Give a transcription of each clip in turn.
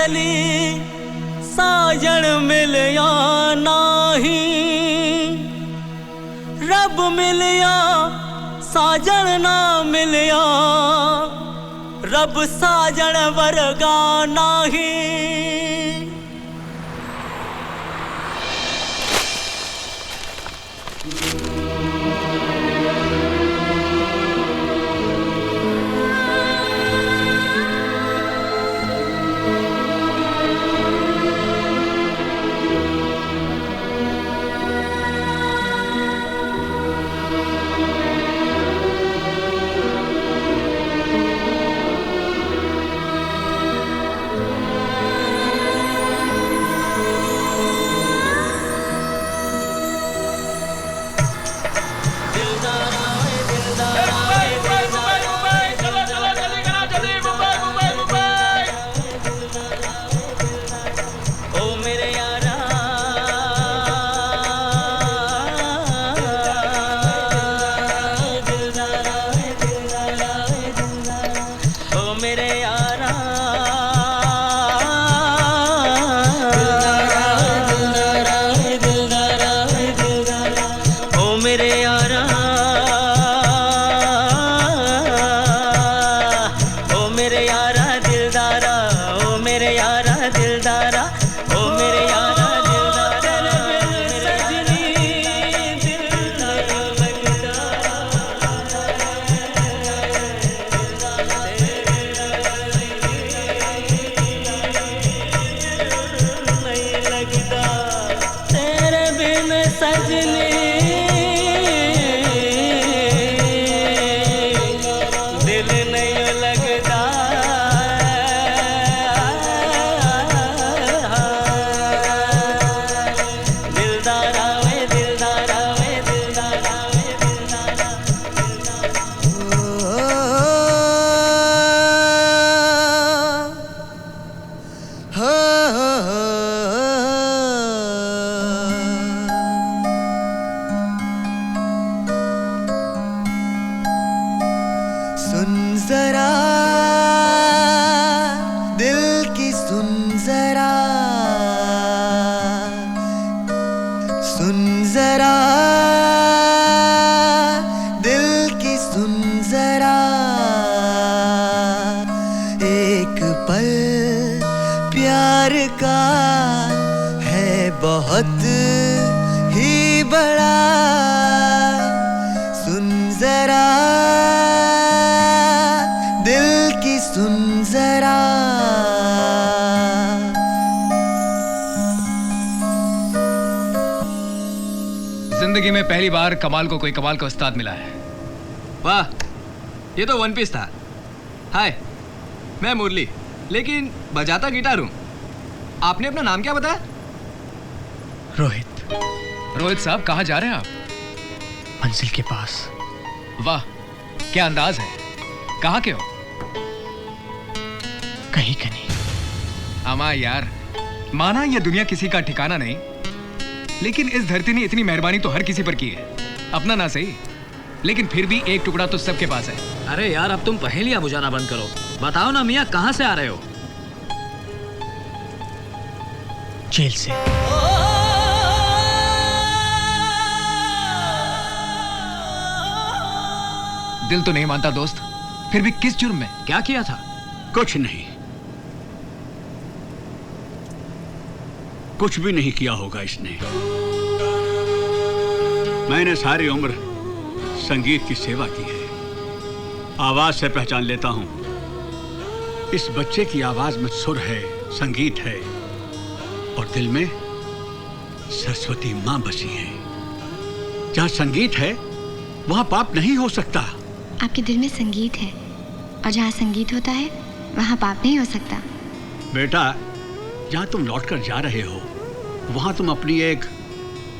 चली साजन मिलया नाही, रब मिलया साजन ना मिलया, रब साजन वर्गा नाही। जिंदगी में पहली बार कमाल को कोई कमाल का उस्ताद मिला है। वाह, ये तो वन पीस था। हाय, मैं मुरली, लेकिन बजाता गिटार हूँ। आपने अपना नाम क्या बताया? रोहित। रोहित साहब, कहाँ जा रहे हैं आप? मंजिल के पास। वाह, क्या अंदाज है। कहाँ के हो? कहीं का नहीं। अमा यार, माना ये दुनिया किसी का ठिकाना नहीं, लेकिन इस धरती ने इतनी मेहरबानी तो हर किसी पर की है। अपना ना सही, लेकिन फिर भी एक टुकड़ा तो सबके पास है। अरे यार, अब तुम पहेलियां बुझाना बंद करो। बताओ ना मियाँ, कहाँ से आ रहे हो? जेल से। दिल तो नहीं मानता दोस्त, फिर भी किस जुर्म में? क्या किया था? कुछ नहीं, कुछ भी नहीं किया होगा इसने। मैंने सारी उम्र संगीत की सेवा की है। आवाज से पहचान लेता हूं, इस बच्चे की आवाज में सुर है, संगीत है, और दिल में सरस्वती मां बसी है। जहां संगीत है वहां पाप नहीं हो सकता। आपके दिल में संगीत है, और जहाँ संगीत होता है वहाँ पाप नहीं हो सकता। बेटा, जहाँ तुम लौटकर जा रहे हो वहाँ तुम अपनी एक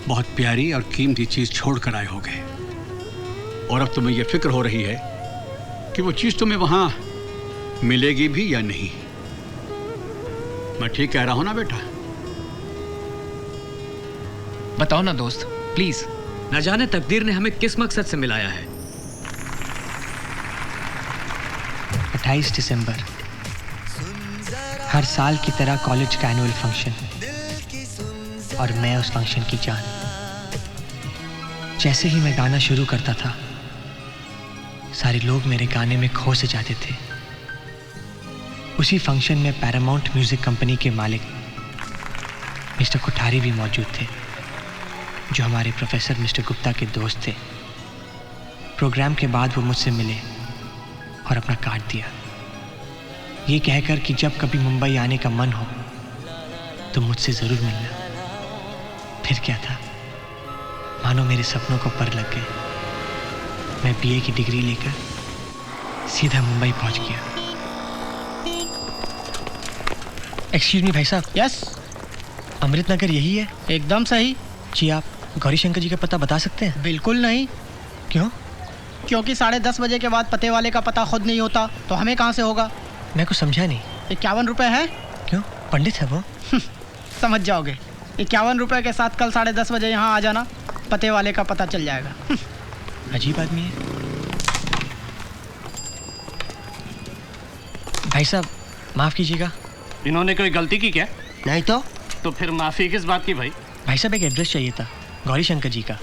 बहुत प्यारी और कीमती चीज़ छोड़ कर आए होगे, और अब तुम्हें यह फिक्र हो रही है कि वो चीज़ तुम्हें वहाँ मिलेगी भी या नहीं। मैं ठीक कह रहा हूँ ना बेटा? बताओ ना दोस्त, प्लीज। न जाने तकदीर ने हमें किस मकसद से मिलाया है। 28 दिसंबर हर साल की तरह कॉलेज का एनुअल फंक्शन, और मैं उस फंक्शन की जान। जैसे ही मैं गाना शुरू करता था, सारे लोग मेरे गाने में खो से जाते थे। उसी फंक्शन में पैरामाउंट म्यूजिक कंपनी के मालिक मिस्टर कोठारी भी मौजूद थे, जो हमारे प्रोफेसर मिस्टर गुप्ता के दोस्त थे। प्रोग्राम के बाद वो मुझसे मिले और अपना कार्ड दिया, ये कहकर कि जब कभी मुंबई आने का मन हो तो मुझसे ज़रूर मिलना। फिर क्या था, मानो मेरे सपनों को पर लग गए। मैं बीए की डिग्री लेकर सीधा मुंबई पहुंच गया। एक्सक्यूज मी भाई साहब। यस, अमृतनगर यही है? एकदम सही। जी, आप गौरी शंकर जी का पता बता सकते हैं? बिल्कुल नहीं। क्यों? क्योंकि 10:30 बजे के बाद पते वाले का पता खुद नहीं होता, तो हमें कहाँ से होगा। मैं कुछ समझा नहीं। 51 रुपये है। क्यों, पंडित है वो? समझ जाओगे। 51 रुपये के साथ कल 10:30 बजे यहाँ आ जाना, पते वाले का पता चल जाएगा। अजीब आदमी है। भाई साहब माफ़ कीजिएगा। इन्होंने कोई गलती की क्या? नहीं तो फिर माफी किस बात की भाई? भाई साहब एक एड्रेस चाहिए था गौरी शंकर जी का।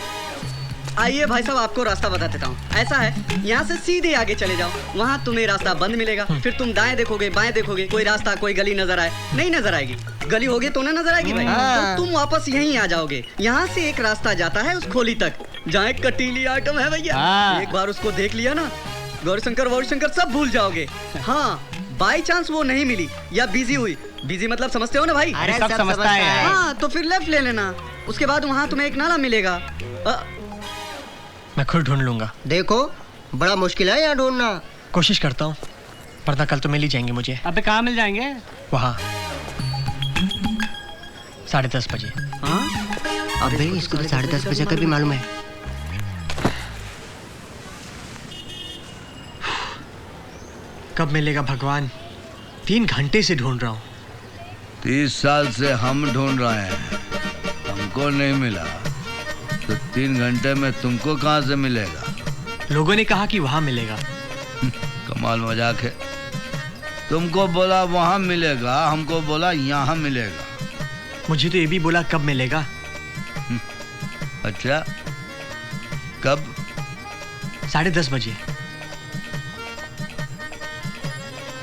आइए भाई साहब, आपको रास्ता बता देता हूँ। ऐसा है, यहाँ से सीधे आगे चले जाओ, वहाँ तुम्हें रास्ता बंद मिलेगा। फिर तुम दाएं देखोगे, बाएं देखोगे, कोई रास्ता कोई गली नजर आए, नहीं नजर आएगी। गली होगी तो ना नजर आएगी भाई। तो तुम वापस यहीं आ जाओगे। यहाँ से एक रास्ता जाता है उस खोली तक, जहाँ एक कटीली आइटम है भैया। एक बार उसको देख लिया ना, गौरी शंकर सब भूल जाओगे। हाँ, बाई चांस वो नहीं मिली या बिजी हुई, बिजी मतलब समझते हो ना भाई? अरे सब समझता है। हाँ, तो फिर लेफ्ट ले लेना। उसके बाद वहाँ तुम्हें एक नाला मिलेगा। मैं खुद ढूंढ लूंगा। देखो, बड़ा मुश्किल है यहाँ ढूंढना। कोशिश करता हूँ, वरना कल तो मिल ही जाएंगे मुझे। अबे कहाँ मिल जाएंगे? वहाँ 10:30 बजे। हाँ, अबे इसको तो 10:30 बजे का भी मालूम है। कब मिलेगा भगवान? 3 घंटे से ढूंढ रहा हूँ। 30 साल से हम ढूंढ रहे हैं, हमको नहीं मिला तो 3 घंटे में तुमको कहाँ से मिलेगा? लोगों ने कहा कि वहाँ मिलेगा। कमाल मजाक है। तुमको बोला वहाँ मिलेगा, हमको बोला यहाँ मिलेगा। मुझे तो ये भी बोला कब मिलेगा। अच्छा, कब? 10:30 बजे।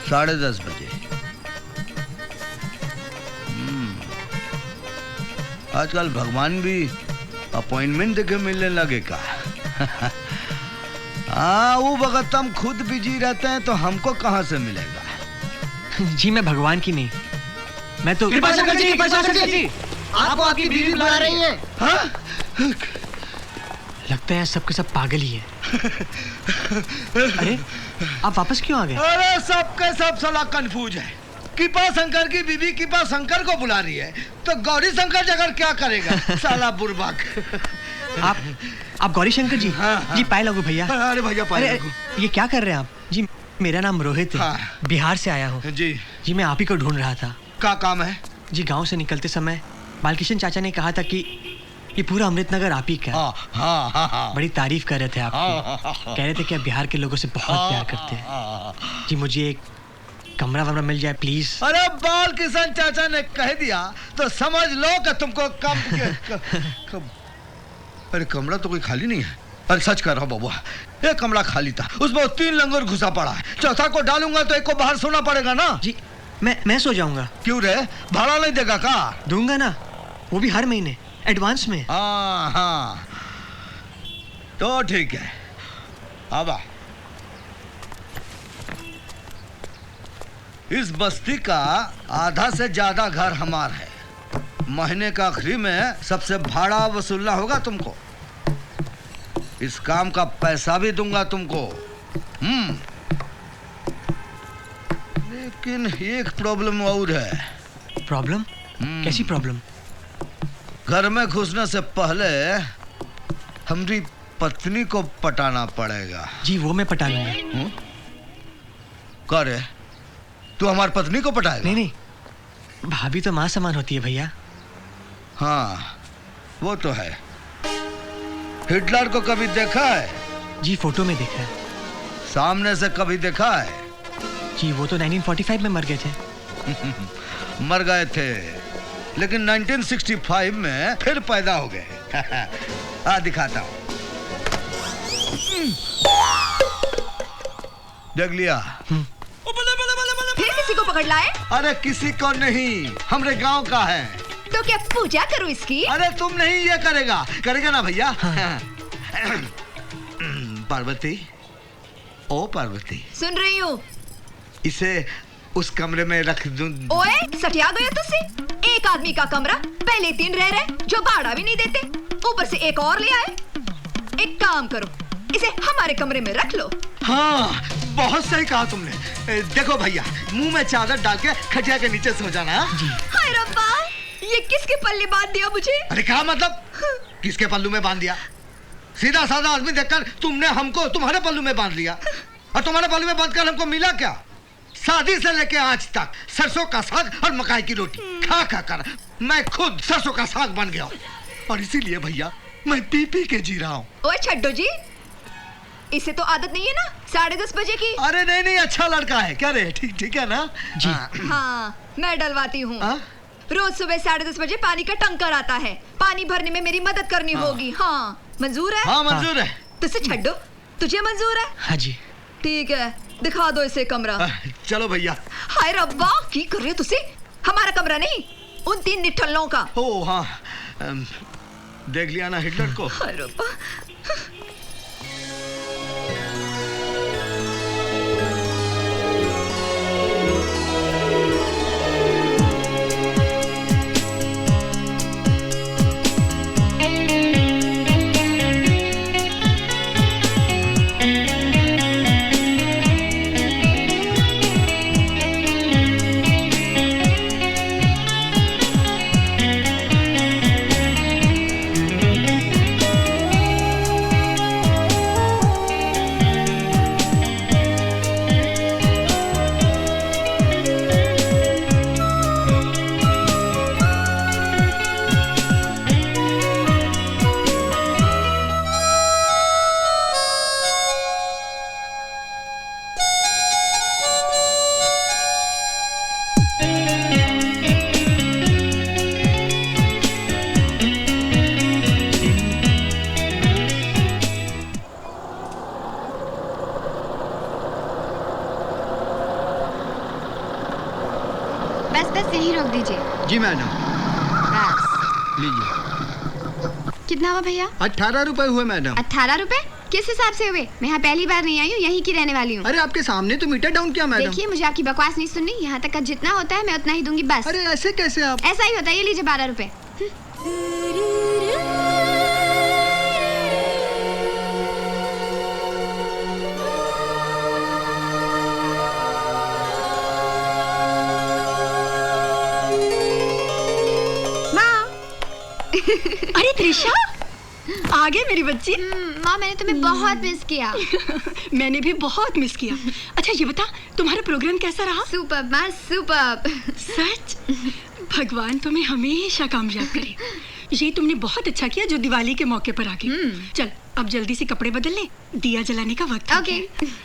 10:30 बजे। आजकल भगवान भी अपॉइंटमेंट देके मिलने लगे का। हाँ, वो वक्त हम खुद बिजी रहते हैं तो हमको कहाँ से मिलेगा? जी मैं भगवान की नहीं, मैं तो कृपा शंकर जी, आपको आपकी बीवी बुला रही है। हाँ? लगता है सब के सब पागल ही है। अरे आप वापस क्यों आ गए? अरे सबके सब साला कंफ्यूज है। कृपा शंकर की बीवी कृपा शंकर को बुला रही है, तो गौरी शंकर जगह क्या करेगा? साला बुर्बक। आप गौरी शंकर जी? हाँ। जी पाए लगो भैया। अरे भैया पाए अरे लगो। ये क्या कर रहे हैं आप? जी मेरा नाम रोहित है। हाँ। बिहार से आया हूँ। जी मैं आप ही को ढूंढ रहा था। क्या काम है? जी गांव से निकलते समय बालकिशन चाचा ने कहा था कि ये पूरा अमृतनगर आप ही का है। हाँ। बड़ी तारीफ कर रहे थे आपकी। कह रहे थे कि आप बिहार के लोगों से बहुत प्यार करते हैं। जी मुझे एक कमरा वमरा मिल जाए प्लीज। अरे बालकिशन चाचा ने कह दिया तो समझ लो कि तुमको कम अरे कमरा तो कोई खाली नहीं है। अरे सच कर रहा हूँ बाबू, एक कमरा खाली था, उसमें 3 लंगूर घुसा पड़ा है। चौथा को डालूंगा तो एक को बाहर सोना पड़ेगा ना। जी मैं सो जाऊंगा। क्यों रे, भाड़ा नहीं देगा का? दूंगा ना, वो भी हर महीने एडवांस में। हाँ तो ठीक है, अब इस बस्ती का आधा से ज्यादा घर हमार है। महीने का आखिरी में सबसे भाड़ा वसूलना होगा तुमको। इस काम का पैसा भी दूंगा तुमको। लेकिन एक प्रॉब्लम और है। प्रॉब्लम? कैसी प्रॉब्लम? घर में घुसने से पहले हमारी पत्नी को पटाना पड़ेगा। जी वो मैं पटा लूंगा। करे तू हमारी पत्नी को पटाएगा? नहीं, भाभी तो माँ समान होती है भैया। हाँ वो तो है। हिटलर को कभी देखा है? जी फोटो में देखा है। सामने से कभी देखा है? जी वो तो 1945 में मर गए थे। मर गए थे, लेकिन 1965 में फिर पैदा हो गए। आ दिखाता हूँ। देख लिया? फिर किसी को पकड़ लाए? अरे किसी को नहीं, हमरे गांव का है। तो क्या पूजा करूं इसकी? अरे तुम नहीं, ये करेगा ना भैया। पार्वती, ओ पार्वती, सुन रही हूँ। इसे उस कमरे में रख दूं। ओए, सटिया गया तुझसे? एक आदमी का कमरा, पहले 3 रह रहे जो भाड़ा भी नहीं देते, ऊपर से एक और ले आए। एक काम करो, इसे हमारे कमरे में रख लो। हाँ, बहुत सही कहा तुमने। देखो भैया, मुंह में चादर डाल के खटिया के नीचे सो जाना। हाय रब्बा, ये किसके पल्ले बांध दिया मुझे? अरे क्या मतलब? किसके पल्लू में बांध दिया? सीधा साधा आदमी देखकर तुमने हमको तुम्हारे पल्लू में बांध लिया, और तुम्हारे पल्लू में बांधकर हमको मिला क्या? शादी से लेके आज तक सरसों का साग और मकाई की रोटी खा खा कर मैं खुद सरसों का साग बन गया, और इसीलिए भैया मैं पी पी के जी रहा हूँ। ओए छड्डो जी, इसे तो आदत नहीं है ना 10:30 बजे की? अरे नहीं, अच्छा लड़का है। क्या रे, ठीक है ना जी? हाँ, मैं डलवाती हूँ। रोज सुबह 10:30 बजे पानी का टंकर आता है, पानी भरने में मेरी मदद करनी होगी। हाँ, मंजूर है? हाँ, मंजूर है। तुझसे छड्डो, तुझे मंजूर है? हाँ जी। ठीक है, दिखा दो इसे कमरा। चलो भैया। हाय रब्बा, की कर रहे हो तुझसे? हमारा कमरा नहीं, उन 3 निठल्लों का। ओ हाँ, देख लिया ना हिटलर को? हाय रब्बा। बस यहीं रोक दीजिए। जी मैडम। बस। लीजिए। कितना हुआ भैया? 18 रुपए हुए मैडम। 18 रुपए? किस हिसाब से हुए? मैं यहाँ पहली बार नहीं आई हूँ, यहीं की रहने वाली हूँ। अरे आपके सामने तो मीटर डाउन किया मैडम। देखिए, मुझे आपकी बकवास नहीं सुननी। यहाँ तक का जितना होता है मैं उतना ही दूंगी, बस। अरे ऐसे कैसे आप? ऐसा ही होता है। ये लीजिए 12 रुपए। अरे त्रिशा, आ गए मेरी बच्ची। माँ, मैंने तुम्हें बहुत मिस किया। मैंने भी बहुत मिस किया। अच्छा ये बता, तुम्हारा प्रोग्राम कैसा रहा? सुपर माँ, सुपर। सच? भगवान तुम्हें हमेशा कामयाब करे। ये तुमने बहुत अच्छा किया जो दिवाली के मौके पर आ गई। चल अब जल्दी से कपड़े बदल ले, दिया जलाने का वक्त है। ओके।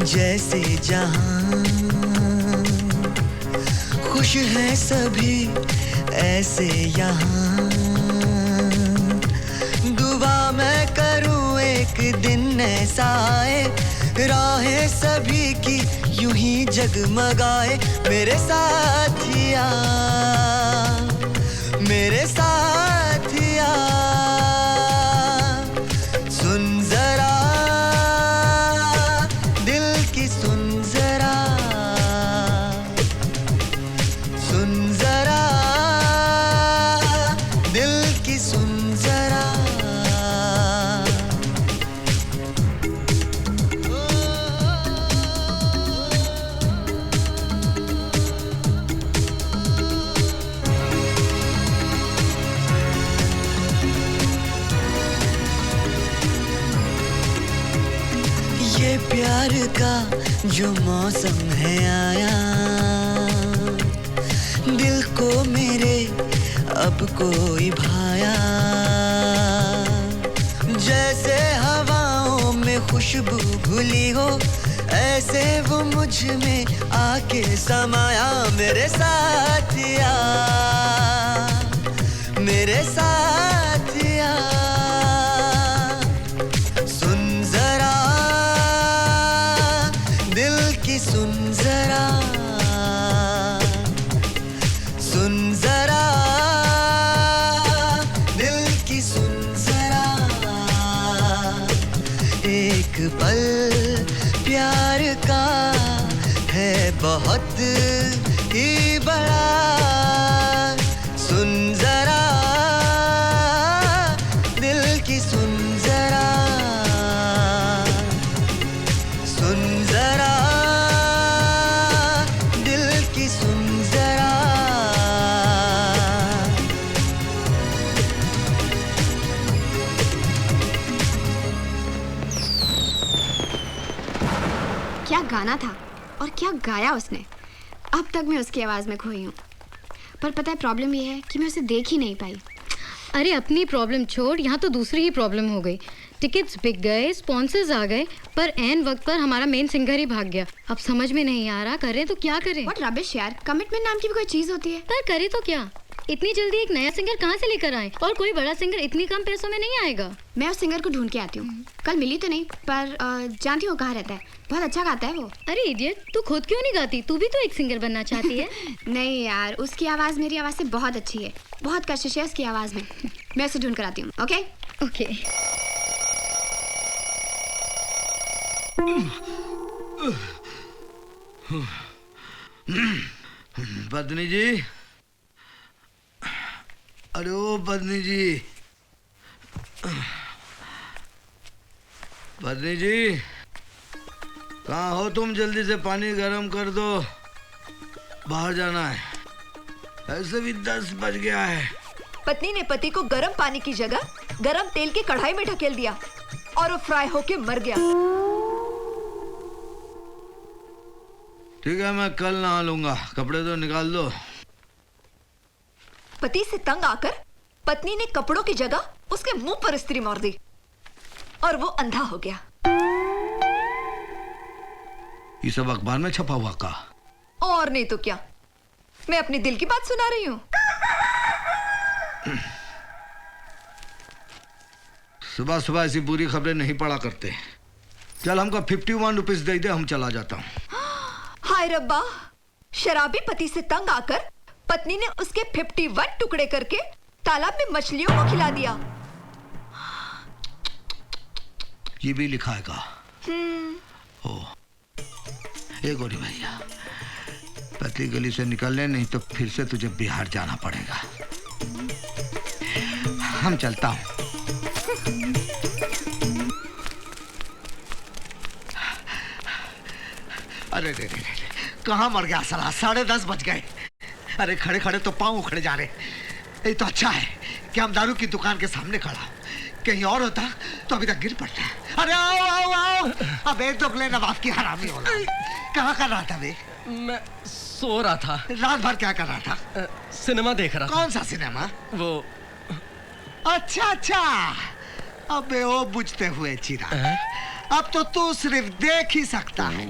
जैसे जहां खुश है सभी ऐसे यहाँ। दुआ मैं करूँ एक दिन ऐसा आए, राहें सभी की यूं ही जगमगाए। मेरे साथिया, मेरे साथिया, सुन जरा दिल की, सुन जरा, सुन जरा दिल की, सुन जरा। ये प्यार का जो मौसम है आया, दिल को मेरे अब कोई भाया। जैसे हवाओं में खुशबू घुली हो, ऐसे वो मुझ में आके समाया। मेरे साथिया, मेरे साथिया, सुन जरा दिल की, सुन जरा, सुन जरा दिल की, सुन जरा। एक पल प्यार का है बहुत ही बड़ा, सुन जरा दिल की, सुन जरा, सुन जरा दिल की, सुन जरा। क्या गाना था और क्या गाया उसने। अब तक मैं उसकी आवाज़ में खोई हूँ, पर पता है प्रॉब्लम ये है कि मैं उसे देख ही नहीं पाई। अरे अपनी प्रॉब्लम छोड़, यहाँ तो दूसरी ही प्रॉब्लम हो गई। टिकट्स बिक गए, स्पॉन्सर्स आ गए, पर एन वक्त पर हमारा मेन सिंगर ही भाग गया। अब समझ में नहीं आ रहा करें तो क्या करें। व्हाट रबिश यार, कमिटमेंट नाम की भी कोई चीज़ होती है। पर करे तो क्या, इतनी जल्दी एक नया सिंगर कहाँ से लेकर आए, और कोई बड़ा सिंगर इतनी कम पैसों में नहीं आएगा। मैं उस सिंगर को ढूंढ के आती हूँ। कल मिली तो नहीं, पर जानती हूँ कहाँ रहता है। बहुत अच्छा गाता है वो। अरे इडियट, तू खुद क्यों नहीं गाती? तू भी तो एक सिंगर बनना चाहती है। नहीं यार, उसकी आवाज़ मेरी आवाज़ से बहुत अच्छी है। बहुत कशिश है उसकी आवाज़ में। मैं उसे ढूंढ कर आती हूँ। Okay okay. बदनी जी, अरे ओ बदनी जी, बदनी जी, कहाँ हो तुम? जल्दी से पानी गर्म कर दो, बाहर जाना है। ऐसे भी 10 बज गया है। पत्नी ने पति को गर्म पानी की जगह गर्म तेल की कढ़ाई में ढकेल दिया और वो फ्राई होके मर गया। ठीक है, मैं कल नहा लूंगा। कपड़े तो निकाल दो। पति से तंग आकर पत्नी ने कपड़ों की जगह उसके मुंह पर इस्त्री मार दी और वो अंधा हो गया। ये सब अखबार में छपा हुआ का? और नहीं तो क्या, मैं अपनी दिल की बात सुना रही हूँ। सुबह सुबह ऐसी बुरी खबरें नहीं पढ़ा करते। चल हमको 51 रुपीस दे दे, हम चला जाता हूँ। हाय रब्बा, शराबी पति से तंग आकर पत्नी ने उसके 51 टुकड़े करके तालाब में मछलियों को खिला दिया। ये भी लिखा है का? ओ, ए गोरी भैया, पतली गली से निकलने, नहीं तो फिर से तुझे बिहार जाना पड़ेगा। हम चलता हूँ। अरे रे रे, कहाँ मर गया साला? 10:30 बज गए। अरे खड़े खड़े तो पाँव उखड़े जा रहे। ये तो अच्छा है कि हम दारू की दुकान के सामने खड़ा हूँ। कहीं और होता तो अभी तक गिर पड़ता। अरे आओ आओ आओ, अब एक दुगले नवाब की हरामी हो रहा। कहाँ कर रहा था बे? मैं सो रहा था। रात भर क्या कर रहा था? सिनेमा देख रहा था। कौन सा सिनेमा? वो। अच्छा अच्छा, अबे वो बुझते हुए चिरा। अब तो तू सिर्फ देख ही सकता है,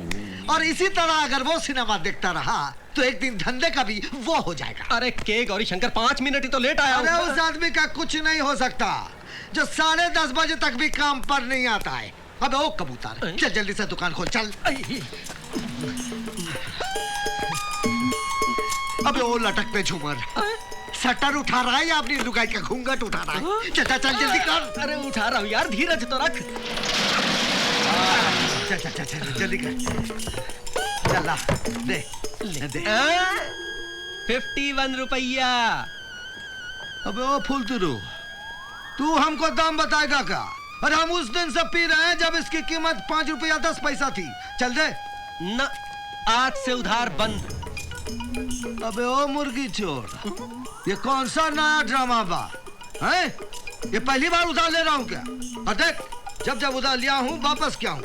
और इसी तरह अगर वो सिनेमा देखता रहा तो एक दिन धंधे का भी वो हो जाएगा। अरे के गौरी शंकर 5 मिनट ही तो लेट आया। अरे उस आदमी का कुछ नहीं हो सकता जो 10:30 बजे तक भी काम पर नहीं आता है। अबे ओ कबूतर, चल जल्दी से दुकान खोल चल। अबे ओ लटकते झूमर, शटर उठा रहा है या अपनी लुगाई का घूंघट उठा रहा है? चल चल चल जल्दी कर। अरे उठा रहा हूँ यार, धीरज तो रख। चल चल चल चल जल्दी कर। चला दे दे। 51 रुपया। अबे ओ फुलतुरु, तू हमको दाम बताएगा क्या? अरे हम उस दिन से पी रहे हैं जब इसकी कीमत 5 रुपया 10 पैसा थी। चल दे ना, आज से उधार बंद। अबे ओ मुर्गी चोर, ये कौन सा नया ड्रामा बा है? ये पहली बार उधार ले रहा हूँ क्या? और देख, जब जब उधार लिया हूँ वापस क्या हूँ।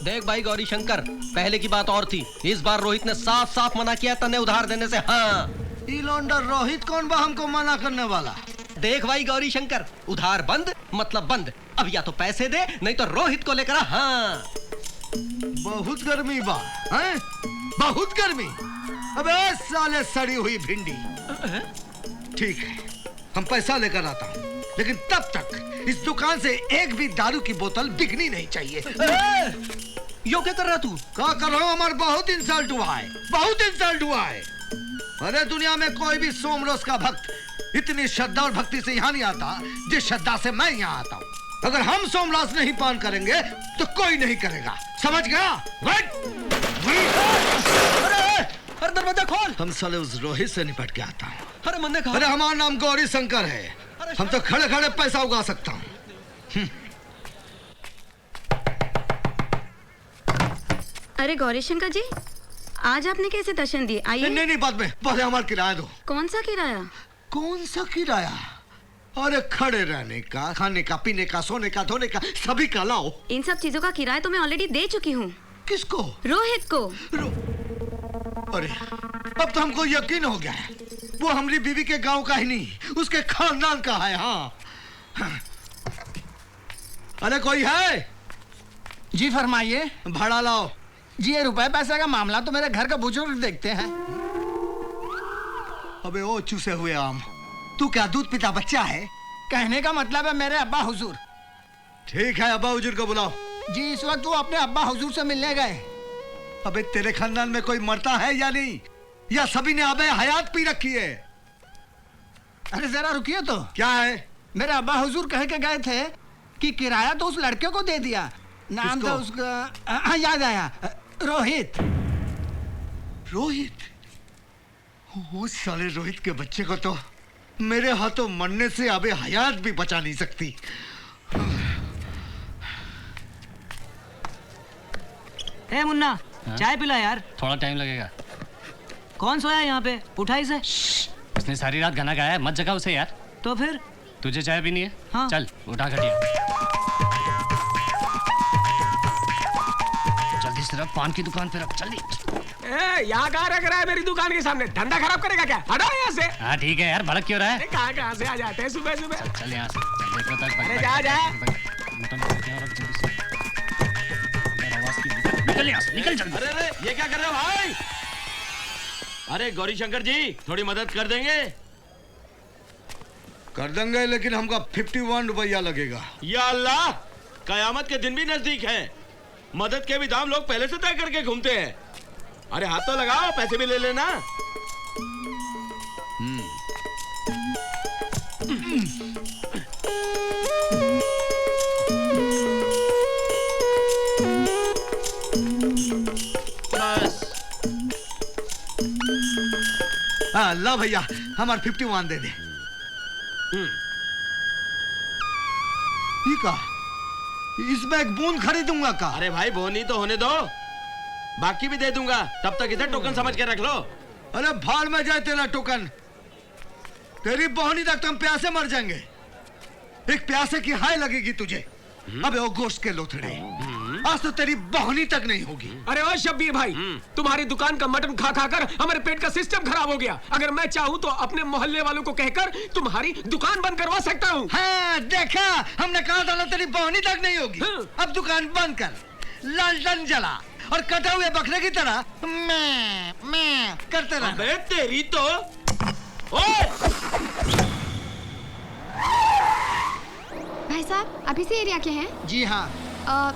देख भाई गौरी शंकर, पहले की बात और थी। इस बार रोहित ने साफ साफ मना किया तने उधार देने से। हाँ, लौंडा रोहित कौन बा हमको मना करने वाला? देख भाई गौरी शंकर, उधार बंद मतलब बंद। अब या तो पैसे दे, नहीं तो रोहित को लेकर। हाँ, बहुत गर्मी बा है? बहुत गर्मी। अबे साले सड़ी हुई भिंडी। ठीक है, हम पैसा लेकर आता हूँ, लेकिन तब तक इस दुकान से एक भी दारू की बोतल बिकनी नहीं चाहिए। यो क्या कर रहा तू? क्या कर रहा हूँ? हमारा बहुत इंसल्ट हुआ है, बहुत इंसल्ट हुआ है। अरे दुनिया में कोई भी सोमरोज का भक्त इतनी श्रद्धा और भक्ति से यहाँ नहीं आता जिस श्रद्धा से मैं यहाँ आता हूँ। अगर हम सोमराज नहीं पान करेंगे तो कोई नहीं करेगा, समझ गया? अरे दरवाजा खोल। हम साले उस रोहित से निपट के आता हूँ। अरे मैंने कहा। अरे हमारा नाम गौरी शंकर है, हम तो खड़े खड़े पैसा उगा सकता हूँ। अरे गौरी शंकर जी, आज आपने कैसे दर्शन दिए? आइए। नहीं नहीं, बाद में, पहले हमारा किराया दो। कौन सा किराया? कौन सा किराया? अरे खड़े रहने का, खाने का, पीने का, सोने का, धोने का, सभी का लाओ। इन सब चीजों का किराया तो मैं ऑलरेडी दे चुकी हूँ। किसको? रोहित को। अरे अब तो हमको यकीन हो गया है, वो हमारी बीवी के गांव का ही नहीं, उसके खानदान का है। हाँ, अरे कोई है? जी फरमाइए। भाड़ा लाओ। जी, ये रुपए पैसे का मामला तो मेरे घर का बुजुर्ग देखते हैं। अबे ओ चूसे हुए आम, तू क्या दूध पीता बच्चा है? कहने का मतलब है मेरे अब्बा हुजूर। ठीक है, अब्बा हुजूर को बुलाओ। जी, इस वक्त वो अपने अब्बा हुजूर से मिलने गए। अबे तेरे खानदान में कोई मरता है या नहीं, या सभी ने अबे हयात पी रखी है? अरे जरा रुकिए तो। क्या है? मेरे अब्बा हुजूर कह के गए थे कि किराया तो उस लड़के को दे दिया। नाम था उसका, हाँ याद आया, रोहित। रोहित? उस साले रोहित के बच्चे को तो मेरे हाथों मरने से अबे हयात भी बचा नहीं सकती। ए मुन्ना, चाय पिला यार। थोड़ा टाइम लगेगा। कौन सोया यहाँ पे? उठा इसे। उसने सारी रात गाना गाया है, मत जगा उसे यार। तो फिर तुझे चाय पीनी है? हाँ। चल उठा घटिया। जल्दी से रख, पान की दुकान पे रख, जल्दी। यहाँ कहाँ रख रहा है मेरी दुकान के सामने? धंधा खराब करेगा क्या? हटाओ यहाँ से। हाँ ठीक है यार, भड़क क्यों रहा है? कहाँ से आ जाते हैं सुबह सुबह। चल यहाँ से, देख रहा था। अरे जा जा। निकल यहाँ से, निकल जल्दी। अरे ये क्या कर रहे हो भाई? अरे गौरी शंकर जी, थोड़ी मदद कर देंगे? कर देंगे, लेकिन हमका 51 रुपया लगेगा। या अल्लाह, कयामत के दिन भी नजदीक है। मदद के भी दाम लोग पहले से तय करके घूमते हैं। अरे हाथ तो लगाओ, पैसे भी ले लेना। बस। हाँ ला भैया, हमारे 51 दे दे। ये का? इसमें एक बूंद खरीदूंगा का? अरे भाई बोनी तो होने दो, बाकी भी दे दूंगा। तब तक इधर टोकन समझ के रख लो। अरे भाड़ में जाए तेरा टोकन, तेरी बोहनी तक तुम प्यासे मर जाएंगे। एक प्यासे की हाय लगेगी तुझे। अबे वो गोश्त के लोथड़े, आज तो तेरी बोहनी तक नहीं होगी। अरे ओ शब्बीर भाई, तुम्हारी दुकान का मटन खा खा कर हमारे पेट का सिस्टम खराब हो गया। अगर मैं चाहूँ तो अपने मोहल्ले वालों को कहकर तुम्हारी दुकान बंद करवा सकता हूँ। हाँ देखा, हमने कहा था ना तेरी बोहनी तक नहीं होगी। अब दुकान बंद कर, लालटेन जला और कटे हुए बकरे की तरह मैं करते रहना। अबे तेरी तो ओए! भाई साहब, आप इसी एरिया के हैं? जी हाँ।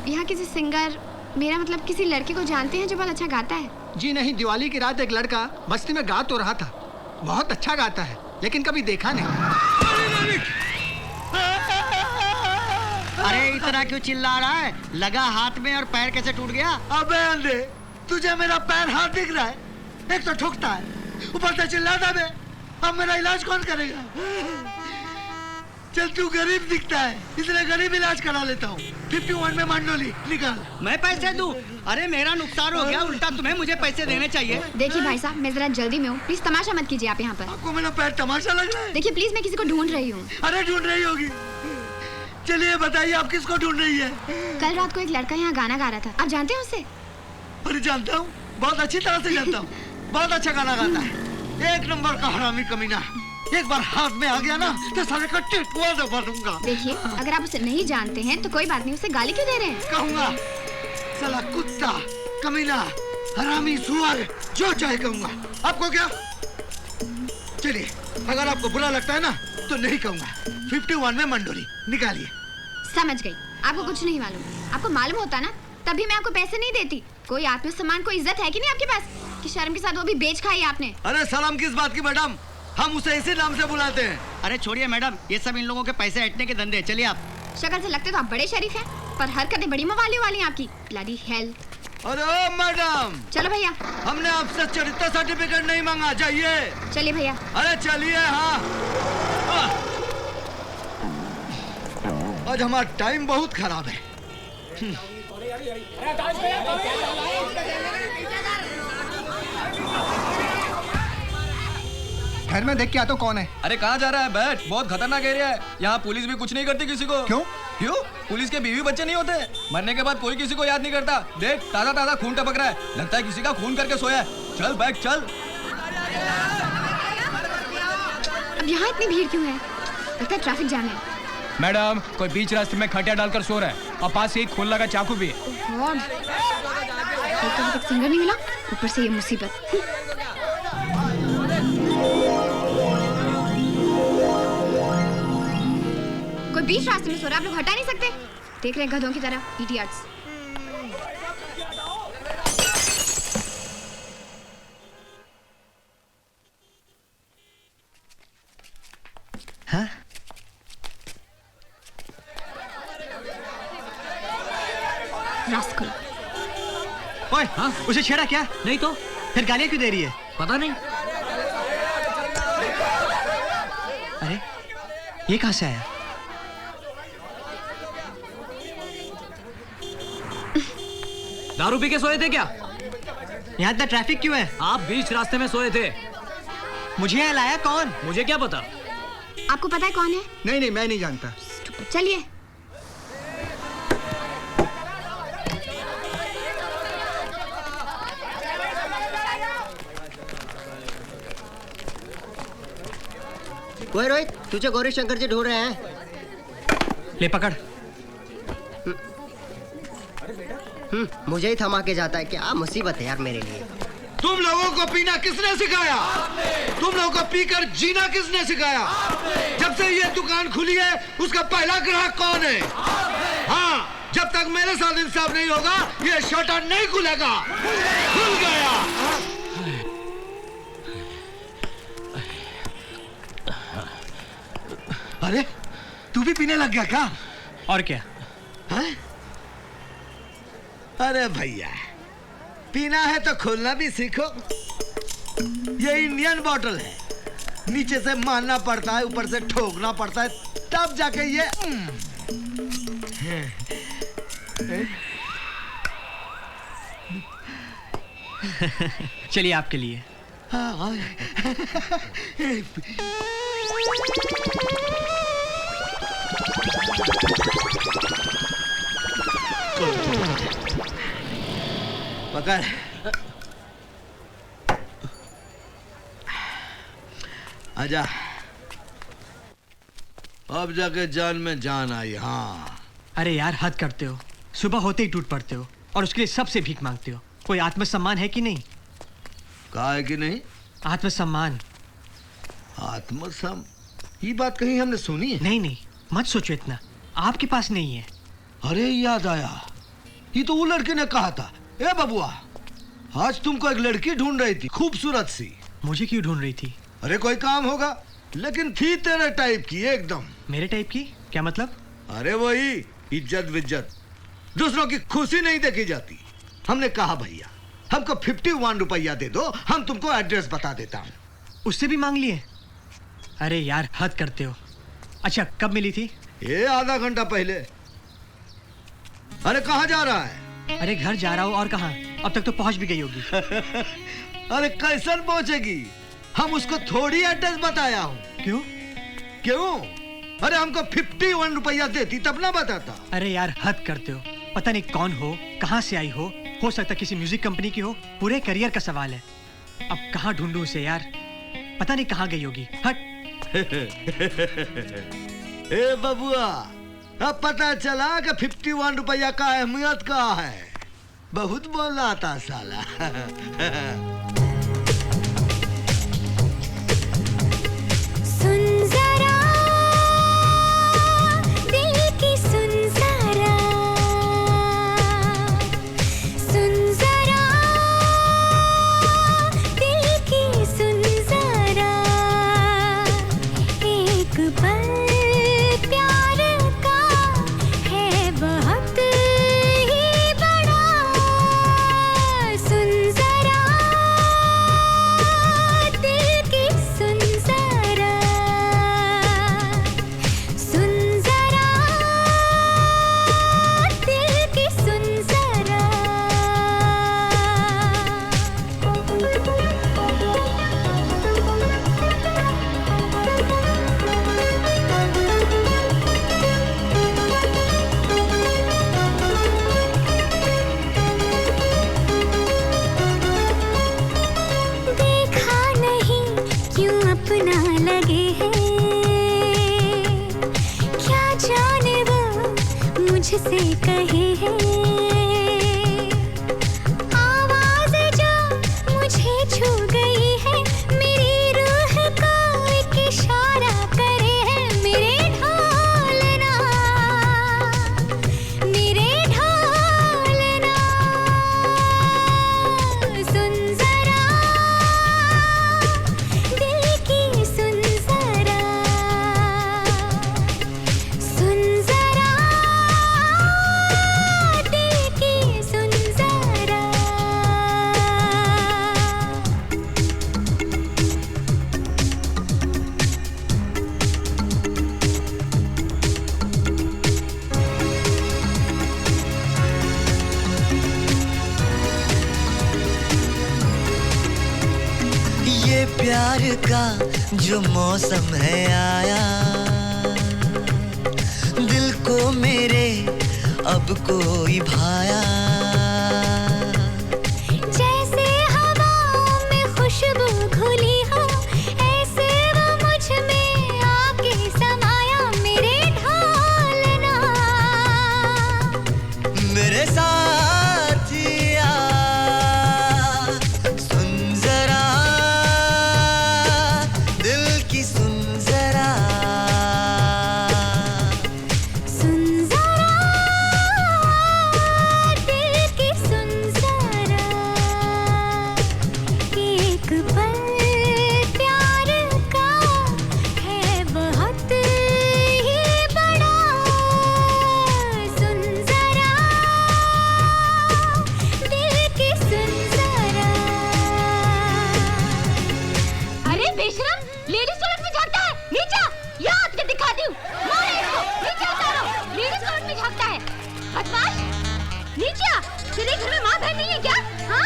यहाँ किसी सिंगर, मेरा मतलब किसी लड़के को जानते हैं जो बहुत अच्छा गाता है? जी नहीं, दिवाली की रात एक लड़का बस्ती में गा तो रहा था, बहुत अच्छा गाता है, लेकिन कभी देखा नहीं। अरे इतना क्यों चिल्ला रहा है? लगा हाथ में और पैर कैसे टूट गया? अबे अंधे, तुझे मेरा पैर हाथ दिख रहा है? एक तो ठुकता है, ऊपर से चिल्लाता है। अब मेरा इलाज कौन करेगा? चल तू गरीब दिखता है, इसलिए गरीब इलाज करा लेता हूँ। 51 में मंडोली निकाल। मैं पैसे दूं? अरे मेरा नुकसान हो गया, उल्टा तुम्हें मुझे पैसे देने चाहिए। देखिए भाई साहब, मैं जरा जल्दी में हूँ, प्लीज तमाशा मत कीजिए आप यहाँ पर। आपको मेरा पैर तमाशा लग रहा है? देखिए प्लीज, मैं किसी को ढूंढ रही हूँ। अरे ढूंढ रही होगी, चलिए बताइए आप किसको ढूंढ रही है? कल रात को एक लड़का यहाँ गाना गा रहा था, आप जानते हैं उसे? अरे जानता हूँ, बहुत अच्छी तरह से जानता हूँ। बहुत अच्छा गाना गाता है, एक नंबर का हरामी कमीना। एक बार हाथ में आ गया ना तो सारे का टिटवा दबा दूंगा। देखिए, अगर आप उसे नहीं जानते हैं तो कोई बात नहीं, उसे गाली क्यों दे रहे हैं? कहूँगा साला कुत्ता, कमीना, हरामी, सुअर, जो चाहे कहूँगा। आपको क्या? चलिए, अगर आपको बुरा लगता है ना तो नहीं कहूँगा। 51 में मंडोरी निकालिए। समझ गई, आपको कुछ नहीं मालूम। आपको मालूम होता ना तभी मैं आपको पैसे नहीं देती। कोई आत्मसम्मान, कोई इज्जत है कि नहीं आपके पास कि शर्म के साथ वो भी बेच खाई आपने? अरे सलाम किस बात की मैडम, हम उसे इसी नाम से बुलाते हैं। अरे छोड़िए मैडम, ये सब इन लोगों के पैसे हटने के धंधे। चलिए आप। शक्ल से लगते तो आप बड़े शरीफ हैं, पर हरकतें बड़ी मवाली वाली हैं आपकी। Bloody hell. अरे ओ मैडम, चलो भैया। हमने आपसे चरित्र सर्टिफिकेट नहीं मांगा, जाइए। चलिए भैया। अरे चलिए। हाँ, आज हमारा टाइम बहुत खराब है। घर में देख के आता कौन है? अरे कहाँ जा रहा है? बैठ, बहुत खतरनाक एरिया है। यहाँ पुलिस भी कुछ नहीं करती किसी को। क्यों? क्यों? पुलिस के बीवी बच्चे नहीं होते? मरने के बाद कोई किसी को याद नहीं करता। देख, ताजा ताजा खून टपक रहा है, लगता है किसी का खून करके सोया है। चल बैठ, चल। अब यहाँ इतनी भीड़ क्यों है? लगता है ट्रैफिक जाम है। मैडम, कोई बीच रास्ते में खटिया डालकर सो रहा है और पास ही एक खून लगा चाकू भी है। अभी तक सिंगर नहीं मिला, ऊपर से ये मुसीबत। कोई बीच रास्ते में सो रहा है, आप लोग हटा नहीं सकते? देख रहे हैं गधों की तरह, इडियट्स। हाँ? रास्कल। ओए, हाँ? उसे छेड़ा क्या? नहीं तो फिर गालियाँ क्यों दे रही है? पता नहीं। अरे ये कहाँ से आया? दारू पी के सोए थे क्या? यहाँ इतना ट्रैफिक क्यों है? आप बीच रास्ते में सोए थे। मुझे यहाँ लाया कौन? मुझे क्या पता। आपको पता है कौन है? नहीं, मैं नहीं जानता। चलिए। ओए रोहित, तुझे गौरी शंकर जी ढूंढ रहे हैं। ले पकड़। मुझे ही थमा के जाता है। क्या मुसीबत है यार मेरे लिए। तुम लोगों को पीना किसने सिखाया? तुम लोगों को पीकर जीना किसने सिखाया? जब से ये दुकान खुली है उसका पहला ग्राहक कौन है? हाँ, जब तक मेरे साथ इंसाफ नहीं होगा ये शटर नहीं खुलेगा। खुल गया। अरे तू भी पीने लग गया क्या? और क्या? है? अरे भैया, पीना है तो खोलना भी सीखो। ये इंडियन बॉटल है, नीचे से मारना पड़ता है, ऊपर से ठोकना पड़ता है, तब जाके ये चलिए आपके लिए। पकड़। आजा। अब जाके जान में जान आई। हाँ। अरे यार हद करते हो, सुबह होते ही टूट पड़ते हो। और उसके लिए सबसे भीख मांगते हो। कोई आत्मसम्मान है कि नहीं? कहा है कि नहीं? आत्मसम्मान। ये बात कहीं हमने सुनी है? नहीं नहीं, मत सोचो इतना, आपके पास नहीं है। अरे याद आया, ये तो वो लड़के ने कहा था। ए बबुआ, आज तुमको एक लड़की ढूंढ रही थी, खूबसूरत सी। मुझे क्यों ढूंढ रही थी? अरे कोई काम होगा, लेकिन थी तेरे टाइप की एकदम। मेरे टाइप की? क्या मतलब? अरे वही इज्जत विज्जत, दूसरों की खुशी नहीं देखी जाती। हमने कहा भैया हमको 51 रुपया दे दो, हम तुमको एड्रेस बता देता हूँ। उससे भी मांग लिए? अरे यार हद करते हो। अच्छा कब मिली थी? ये आधा घंटा पहले। अरे कहाँ जा रहा है? अरे घर जा रहा हूँ, और कहाँ, अब तक तो पहुंच भी गई होगी। अरे कैसे पहुंचेगी, हम उसको थोड़ी एड्रेस बताया हूँ। क्यों? क्यों? अरे हमको 51 रुपया देती तब ना बताता। अरे यार हद करते हो, पता नहीं कौन हो, कहाँ से आई हो सकता किसी म्यूजिक कंपनी की हो। पूरे करियर का सवाल है। अब कहाँ ढूंढूं उसे यार, पता नहीं कहाँ गई होगी। हट। ए बबुआ, अब पता चला कि 51 रुपया का अहमियत का है। बहुत बोला था साला। सुन जरा दिल की, सुन जरा, सुन जरा दिल की, सुन जरा, एक पल प्यार का है बहुत ही बड़ा। सुन जरा दिल की, सुन जरा, सुन जरा दिल की, सुन जरा। देखा नहीं क्यों अपना लगे हैं, क्या जाने वो मुझसे कहे हैं। आवाज जो मुझे छू गई है, मेरी रूह को एक इशारा करे है। मेरे ढोलना, मेरे ढोलना, सुन जरा दिल की, सुन जरा, सुन जरा दिल की, सुन जरा। ये प्यार का जो मौसम है आया, दिल को मेरे अब कोई भाया। जैसे हवाओं में खुशबू घुली हो, ऐसे वो मुझ में आके समाया। मेरे ढोलना, मेरे साथिया, सुन जरा दिल की, सुन जरा, सुन जरा दिल की, सुन जरा, एक पल प्यार का है बहुत ही बड़ा। सुन जरा दिल की, सुन जरा। अरे बेशरम, लेडीज टॉयलेट में झांकता है, नीचा, याद के दिखा दूं, मारे इसको, नीचे उतारो, लेडीज टॉयलेट में झांकता है, बदमाश, नीचे आ, तेरे घर में माँ बहन नहीं है क्या? हाँ,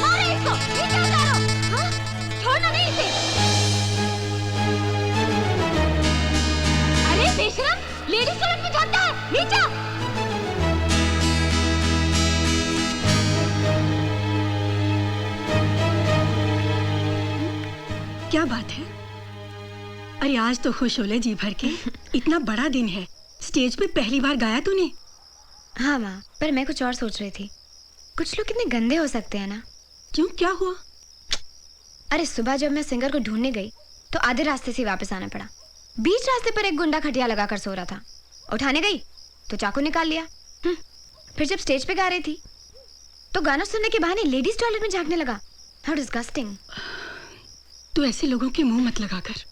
मारे इसको, नीचे उतारो, हाँ, छोड़ना नहीं इसे। अरे बेशरम, लेडीज टॉयलेट में झांकता है, नीचा। क्या बात है? अरे आज तो खुश हो ले जी भर के। इतना बड़ा दिन है, स्टेज पे पहली बार गाया तूने? हाँ माँ, पर मैं कुछ और सोच रही थी। कुछ लोग कितने गंदे हो सकते हैं ना। क्यों, क्या हुआ? अरे सुबह जब मैं सिंगर को ढूंढने गई तो आधे रास्ते से वापस आना पड़ा। बीच रास्ते पर एक गुंडा खटिया लगाकर सो रहा था। उठाने गई तो चाकू निकाल लिया। फिर जब स्टेज पे गा रही थी तो गाना सुनने के बहाने लेडीज टॉयलेट में झांकने लगा। How disgusting. तू ऐसे लोगों के मुंह मत लगा कर।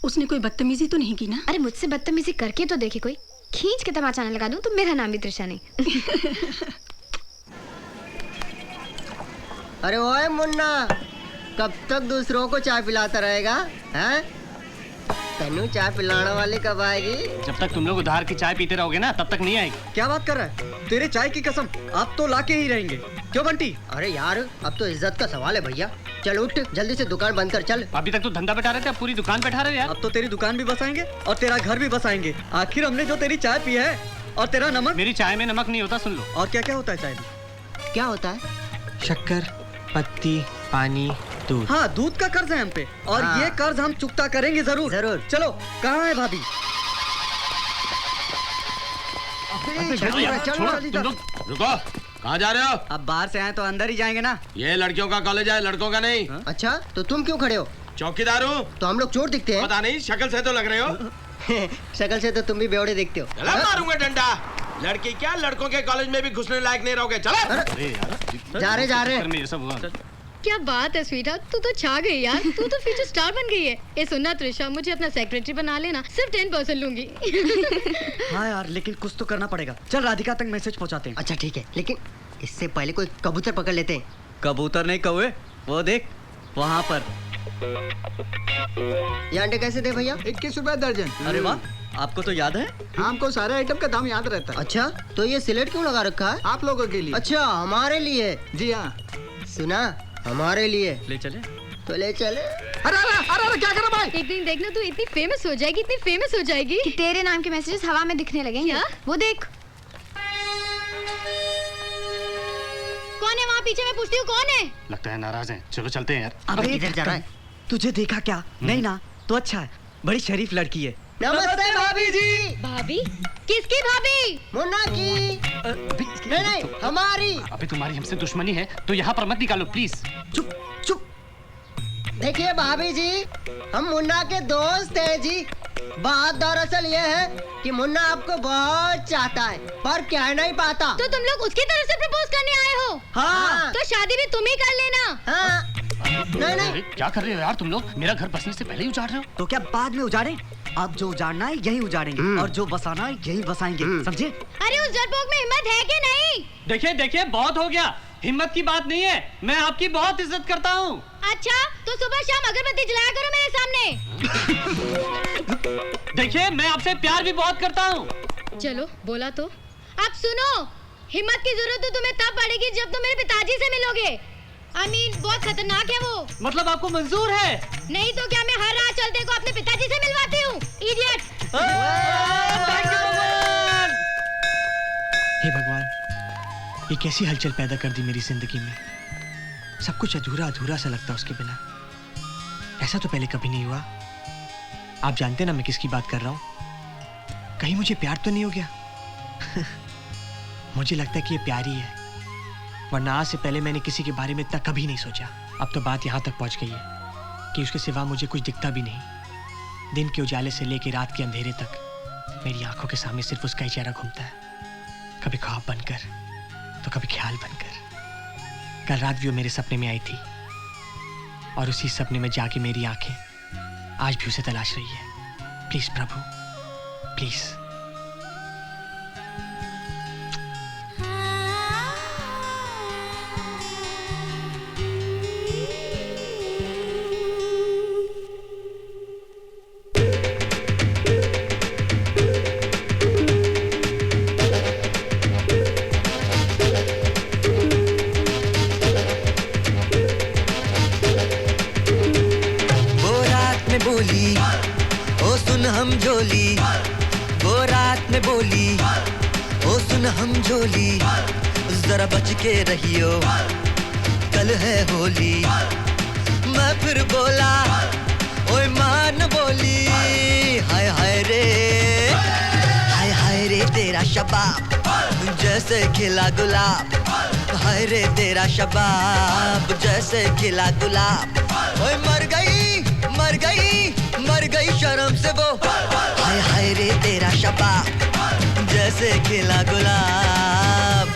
उसने कोई बदतमीजी तो नहीं की ना? अरे मुझसे बदतमीजी करके तो देखे कोई। खींच के तमाचा न लगा दूं तो मेरा नाम भी त्रिशा नहीं। अरे ओए मुन्ना, कब तक दूसरों को चाय पिलाता रहेगा? हैं? तेनू चाय पिलाने वाली कब आएगी? जब तक तुम लोग उधार की चाय पीते रहोगे ना तब तक नहीं आएगी। क्या बात कर रहा है? तेरे चाय की कसम, आप तो लाके ही रहेंगे। क्यों बंटी? अरे यार, अब तो इज्जत का सवाल है भैया। चल उठ, जल्दी से दुकान बंद कर चल। अभी तक तो धंधा बैठा रहे थे, अब पूरी दुकान बैठा रहे यार। अब तो तेरी दुकान भी बसाएंगे और तेरा घर भी बसाएंगे। आखिर हमने जो तेरी चाय पी है और तेरा नमक। मेरी चाय में नमक नहीं होता, सुन लो। और क्या क्या होता है चाय में? क्या होता है? शक्कर, पत्ती, पानी, दूध। हाँ, दूध का कर्ज है हम पे और हाँ। ये कर्ज हम चुकता करेंगे जरूर। जरूर। चलो, कहाँ है भाभी? तुम लोग रुको, कहाँ जा रहे हो? अब बाहर से आए तो अंदर ही जाएंगे ना। ये लड़कियों का कॉलेज है, लड़कों का नहीं। अच्छा, तो तुम क्यों खड़े हो? चौकीदार हूँ। तो हम लोग चोर दिखते हैं? पता नहीं, शक्ल से तो लग रहे हो। शक्ल से तो तुम भी बेवड़े दिखते हो। चला मारूंगा डंडा। लड़की क्या, लड़कों के कॉलेज में भी घुसने लायक नहीं रहोगे। चलो। जा रहे। क्या बात है स्वीटहार्ट, तू तो छा गई यार। तू तो फ्यूचर स्टार बन गई है। ये सुनना त्रिशा, मुझे अपना सेक्रेटरी बना लेना, सिर्फ 10% लूंगी। हाँ यार, लेकिन कुछ तो करना पड़ेगा। चल राधिका तक मैसेज पहुंचाते हैं। अच्छा ठीक है, लेकिन इससे पहले कोई कबूतर पकड़ लेते हैं। कबूतर नहीं कौवे, वो देख वहाँ पर। ये अंडे कैसे दे भैया? 21 रुपए दर्जन। अरे वाह, आपको तो याद है। हमको सारे आइटम का दाम याद रहता है। अच्छा, तो ये सिलेट क्यों लगा रखा है? आप लोगों के लिए। अच्छा, हमारे लिए? जी हाँ। सुना, हमारे लिए। ले चले तो ले चले। अरे अरे अरे क्या कर रहा भाई? एक दिन देखना तू इतनी फेमस हो जाएगी, इतनी फेमस हो जाएगी कि तेरे नाम के मैसेजेस हवा में दिखने लगेंगे। वो देख। कौन है वहाँ पीछे? मैं पूछती हूँ कौन है? लगता है नाराज हैं। चलो चलते हैं यार। अबे किधर जा रहा है? तुझे देखा क्या? नहीं ना, तो अच्छा है, बड़ी शरीफ लड़की है। नमस्ते भाभी जी। भाभी? किसकी भाभी? मुन्ना की। नहीं, हमारी। अभी तुम्हारी हमसे दुश्मनी है तो यहाँ पर मत निकालो प्लीज। चुप चुप। देखिए भाभी जी, हम मुन्ना के दोस्त हैं जी। बात दरअसल ये है कि मुन्ना आपको बहुत चाहता है पर कह नहीं पाता। तो तुम लोग उसकी तरफ से प्रपोज करने आए हो? हाँ। तो शादी भी तुम ही कर लेना। हाँ। नहीं। क्या कर रहे हो यार तुम लोग? मेरा घर बसने से पहले ही उजाड़ रहे हो। तो क्या बाद में उजाड़े? अब जो उजाड़ना है यही उजाड़ेंगे और जो बसाना है यही बसाएंगे, समझे? अरे उस डरपोक में हिम्मत है कि नहीं? देखिए देखिए, बहुत हो गया। हिम्मत की बात नहीं है, मैं आपकी बहुत इज्जत करता हूँ। अच्छा, तो सुबह शाम अगरबत्ती जलाया करो मेरे सामने। देखिए, मैं आपसे प्यार भी बहुत करता हूँ। चलो, बोला तो। अब सुनो, हिम्मत की जरूरत तो तुम्हें तब पड़ेगी जब तुम मेरे पिताजी से मिलोगे। बहुत खतरनाक है वो। मतलब आपको मंजूर है? नहीं तो क्या मैं हर रात चलते को अपने पिताजी से मिलवाती हूँ? इडियट। हे भगवान, ये कैसी हलचल पैदा कर दी मेरी जिंदगी में। सब कुछ अधूरा अधूरा सा लगता उसके बिना। ऐसा तो पहले कभी नहीं हुआ। आप जानते ना मैं किसकी बात कर रहा हूं। कहीं मुझे प्यार तो नहीं हो गया? मुझे लगता है कि ये प्यार ही है, वरना आज से पहले मैंने किसी के बारे में इतना कभी नहीं सोचा। अब तो बात यहाँ तक पहुँच गई है कि उसके सिवा मुझे कुछ दिखता भी नहीं। दिन के उजाले से लेकर रात के अंधेरे तक मेरी आंखों के सामने सिर्फ उसका ही चेहरा घूमता है, कभी ख्वाब बनकर तो कभी ख्याल बनकर। कल रात भी वो मेरे सपने में आई थी और उसी सपने में जाके मेरी आंखें आज भी उसे तलाश रही है। Please Prabhu, please. झोली वो रात में बोली, ओ सुन हम झोली, जरा बच के रहियो कल है होली। मैं फिर बोला ओए मान बोली, हाय हाय रे तेरा शबाब जैसे खिला गुलाब, हाय रे तेरा शबाब जैसे खिला गुलाब। ओए मर गई मर गई मर गई शर्म से वो, हाय हाय रे तेरा शबाब जैसे खिला गुलाब।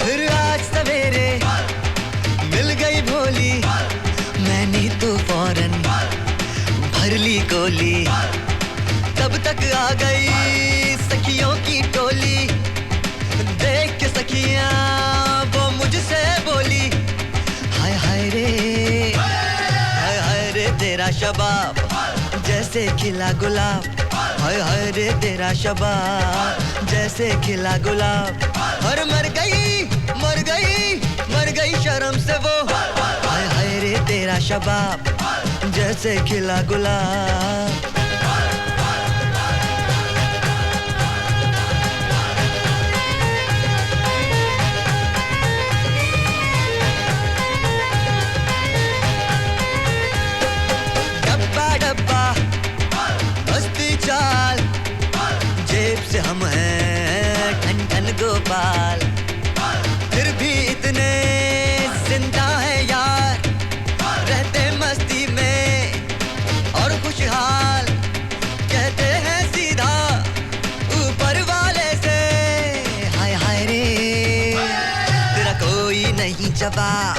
फिर आज सवेरे मिल गई भोली, मैंने तो फौरन भर ली गोली। तब तक आ गई सखियों की टोली, देख के सखियां वो मुझसे बोली, हाय हाय रे तेरा शबाब जैसे खिला गुलाब, हाय हाय रे तेरा शबाब जैसे खिला गुलाब। और मर गई मर गई मर गई शर्म से वो, हाय हाय रे तेरा शबाब जैसे खिला गुलाब। डब्बा डब्बा मस्ती चाल, जेब से हम हैं ठन ठन गोपाल, फिर भी इतने जिंदा है यार, रहते मस्ती में और खुशहाल। कहते हैं सीधा ऊपर वाले से, हाय हाय रे तेरा कोई नहीं जवाब,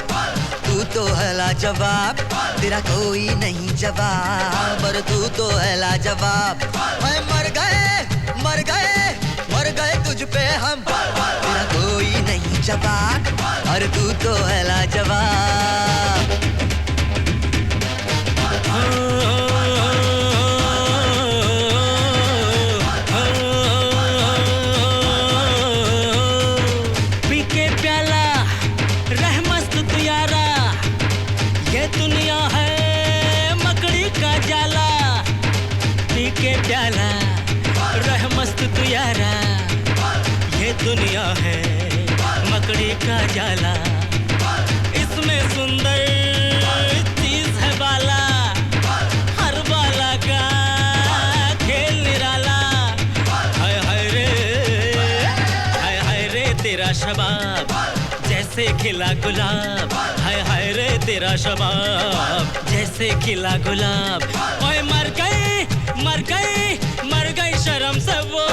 तू तो है लाजवाब। तेरा कोई नहीं जवाब और तू तो है लाजवाब। मैं मर गए मर गए मर गए तुझ पे हम, तेरा कोई नहीं जवाब और तू तो है लाजवाब। पी के प्याला रह मस्त तू यारा, ये दुनिया है मकड़ी का जाला। पी के प्याला रह मस्त तू यारा, ये दुनिया है मकड़ी का जाला। इसमें सुंदर चीज है बाला, हर बाला का खेल निराला। हाय हाय रे तेरा शबाब जैसे खिला गुलाब, हाय हाय रे तेरा शबाब जैसे खिला गुलाब। ओए मर गई मर गई मर गई शर्म से वो,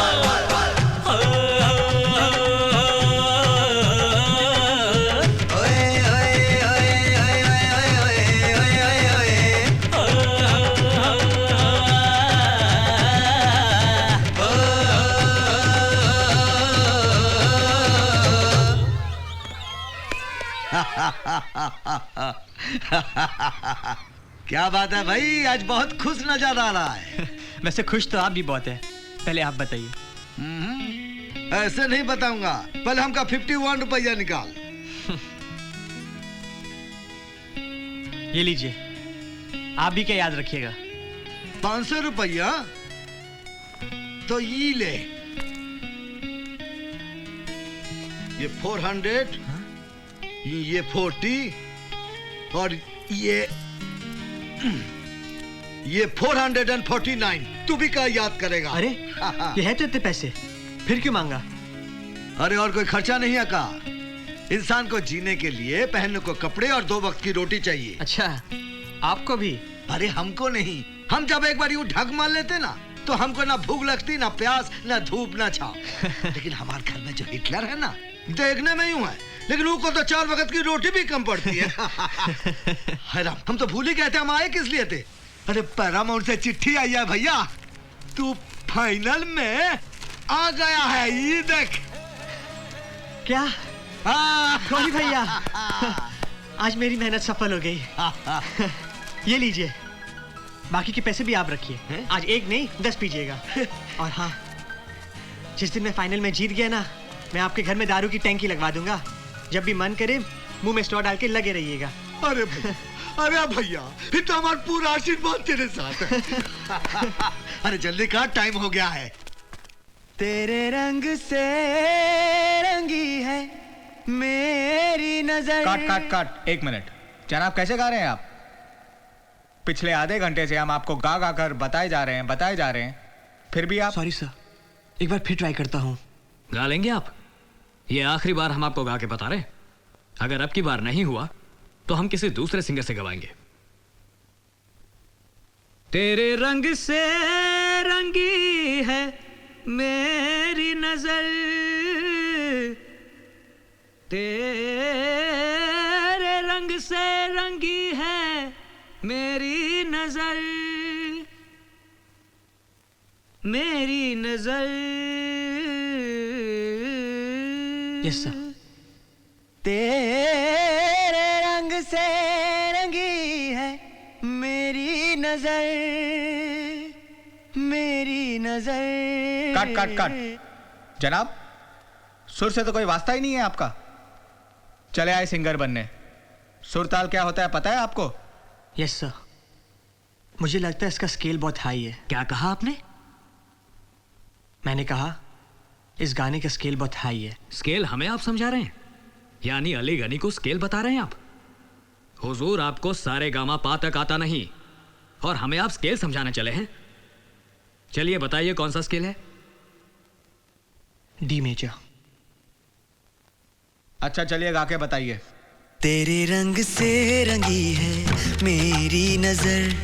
क्या बात है भाई, आज बहुत खुश नजर आ रहा है। वैसे खुश तो आप भी बहुत है, पहले आप बताइए। ऐसे नहीं बताऊंगा, पहले हमका 51 रुपया निकाल। ये लीजिए, आप भी क्या याद रखिएगा। 500 रुपया तो ये ले, ये 400, ये 40 और ये 449। तू भी क्या याद करेगा? अरे ये है तो इतने पैसे, फिर क्यों मांगा? अरे और कोई खर्चा नहीं है का? इंसान को जीने के लिए पहनने को कपड़े और 2 वक्त की रोटी चाहिए। अच्छा, आपको भी? अरे हमको नहीं, हम जब एक बार यूं ढक मान लेते ना तो हमको ना भूख लगती, ना प्यास, ना धूप, ना छाव। लेकिन हमारे घर में जो हिटलर है ना, देखने में यूं है, लेकिन उसको तो 4 वक्त की रोटी भी कम पड़ती है। हैरान, हम तो भूल ही गए थे हम आए किस लिए थे। अरे पैरामाउंट से चिट्ठी आई है भैया, तू फाइनल में आ गया है, ये देख। क्या? गौरी भैया, आज मेरी मेहनत सफल हो गई। ये लीजिए, बाकी के पैसे भी आप रखिए। आज 1 नहीं 10 पीजिएगा। और हाँ, जिस दिन मैं फाइनल में जीत गया ना, मैं आपके घर में दारू की टैंकी लगवा दूंगा। जब भी मन करे मुंह में स्ट्रॉ डाल के लगे रहिएगा। अरे भैया, ये तो हमारा पूरा आशीर्वाद तेरे साथ है। अरे जल्दी का टाइम हो गया है। तेरे रंग से रंगी है मेरी नजर। काट काट काट, 1 मिनट। जनाब कैसे गा रहे हैं आप? पिछले आधे घंटे से हम आपको गा गा कर बताए जा रहे हैं, फिर भी आप। सॉरी सर, एक बार फिर ट्राई करता हूँ। गा लेंगे आप? ये आखिरी बार हम आपको गा के बता रहे हैं। अगर अब की बार नहीं हुआ तो हम किसी दूसरे सिंगर से गवाएंगे। तेरे रंग से रंगी है मेरी नजर, तेरे रंग से रंगी है मेरी नजर, मेरी नजर। Yes sir. तेरे रंग से रंगी है मेरी नजर, मेरी नजर। काट काट काट। जनाब, सुर से तो कोई वास्ता ही नहीं है आपका। चले आए सिंगर बनने। सुरताल क्या होता है पता है आपको? Yes sir. मुझे लगता है इसका स्केल बहुत हाई है। क्या कहा आपने? मैंने कहा इस गाने का स्केल बहुत हाई है। स्केल हमें आप समझा रहे हैं? यानी अली गनी को स्केल बता रहे हैं आप? हुजूर, आपको सारे गामा पा तक आता नहीं और हमें आप स्केल समझाने चले हैं? चलिए बताइए कौन सा स्केल है? D major. अच्छा चलिए गा के बताइए। तेरे रंग से रंगी है मेरी नजर,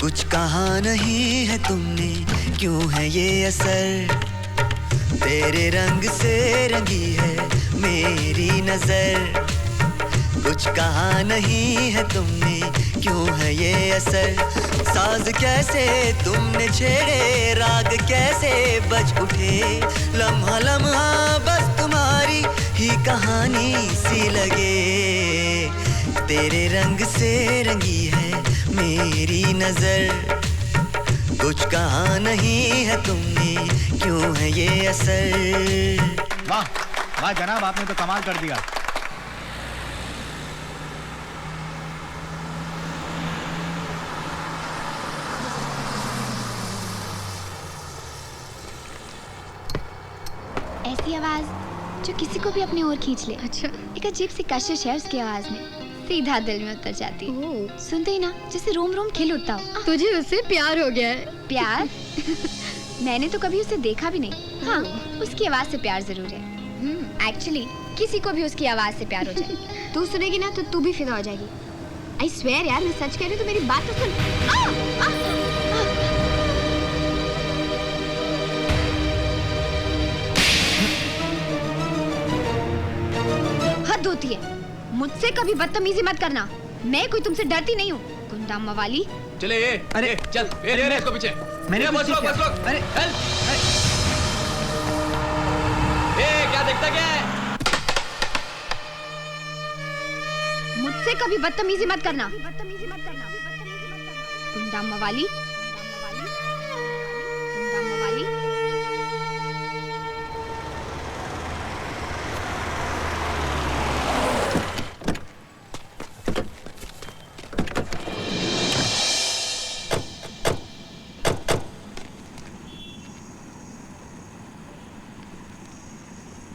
कुछ कहा नहीं है तुमने क्यों है ये असर। तेरे रंग से रंगी है मेरी नजर, कुछ कहा नहीं है तुमने क्यों है ये असर। साज कैसे तुमने छेड़े, राग कैसे बज उठे, लम्हा लम्हा बस तुम्हारी ही कहानी सी लगे। तेरे रंग से रंगी है मेरी नजर, कुछ कहा नहीं है तुमने क्यों है ये असर। वाह वाह जनाब, आपने तो कमाल कर दिया। ऐसी आवाज जो किसी को भी अपनी ओर खींच ले। अच्छा। एक अजीब सी कशिश है उसकी आवाज में, सीधा दिल में उतर जाती। सुनते ही ना जैसे रोम रोम खिल उठता हो। तुझे उससे प्यार हो गया है? प्यार? मैंने तो कभी उसे देखा भी नहीं। हाँ, उसकी आवाज से प्यार जरूर है। एक्चुअली किसी को भी उसकी आवाज से प्यार हो जाए तू सुनेगी ना तो तू भी फिदा हो जाएगी। आई स्वेयर यार, मैं सच कह रही हूँ, तो मेरी बात तो सुन। हद होती है, मुझसे कभी बदतमीजी मत करना। मैं कोई तुमसे डरती नहीं हूँ, गुंडा मवाली। चले ये, अरे चल ये इसको पीछे। मैंने बस रोक। अरे चल। क्या देखता क्या है? मुझसे कभी बदतमीजी मत करना, गुंडा मवाली। गुंडा मवाली।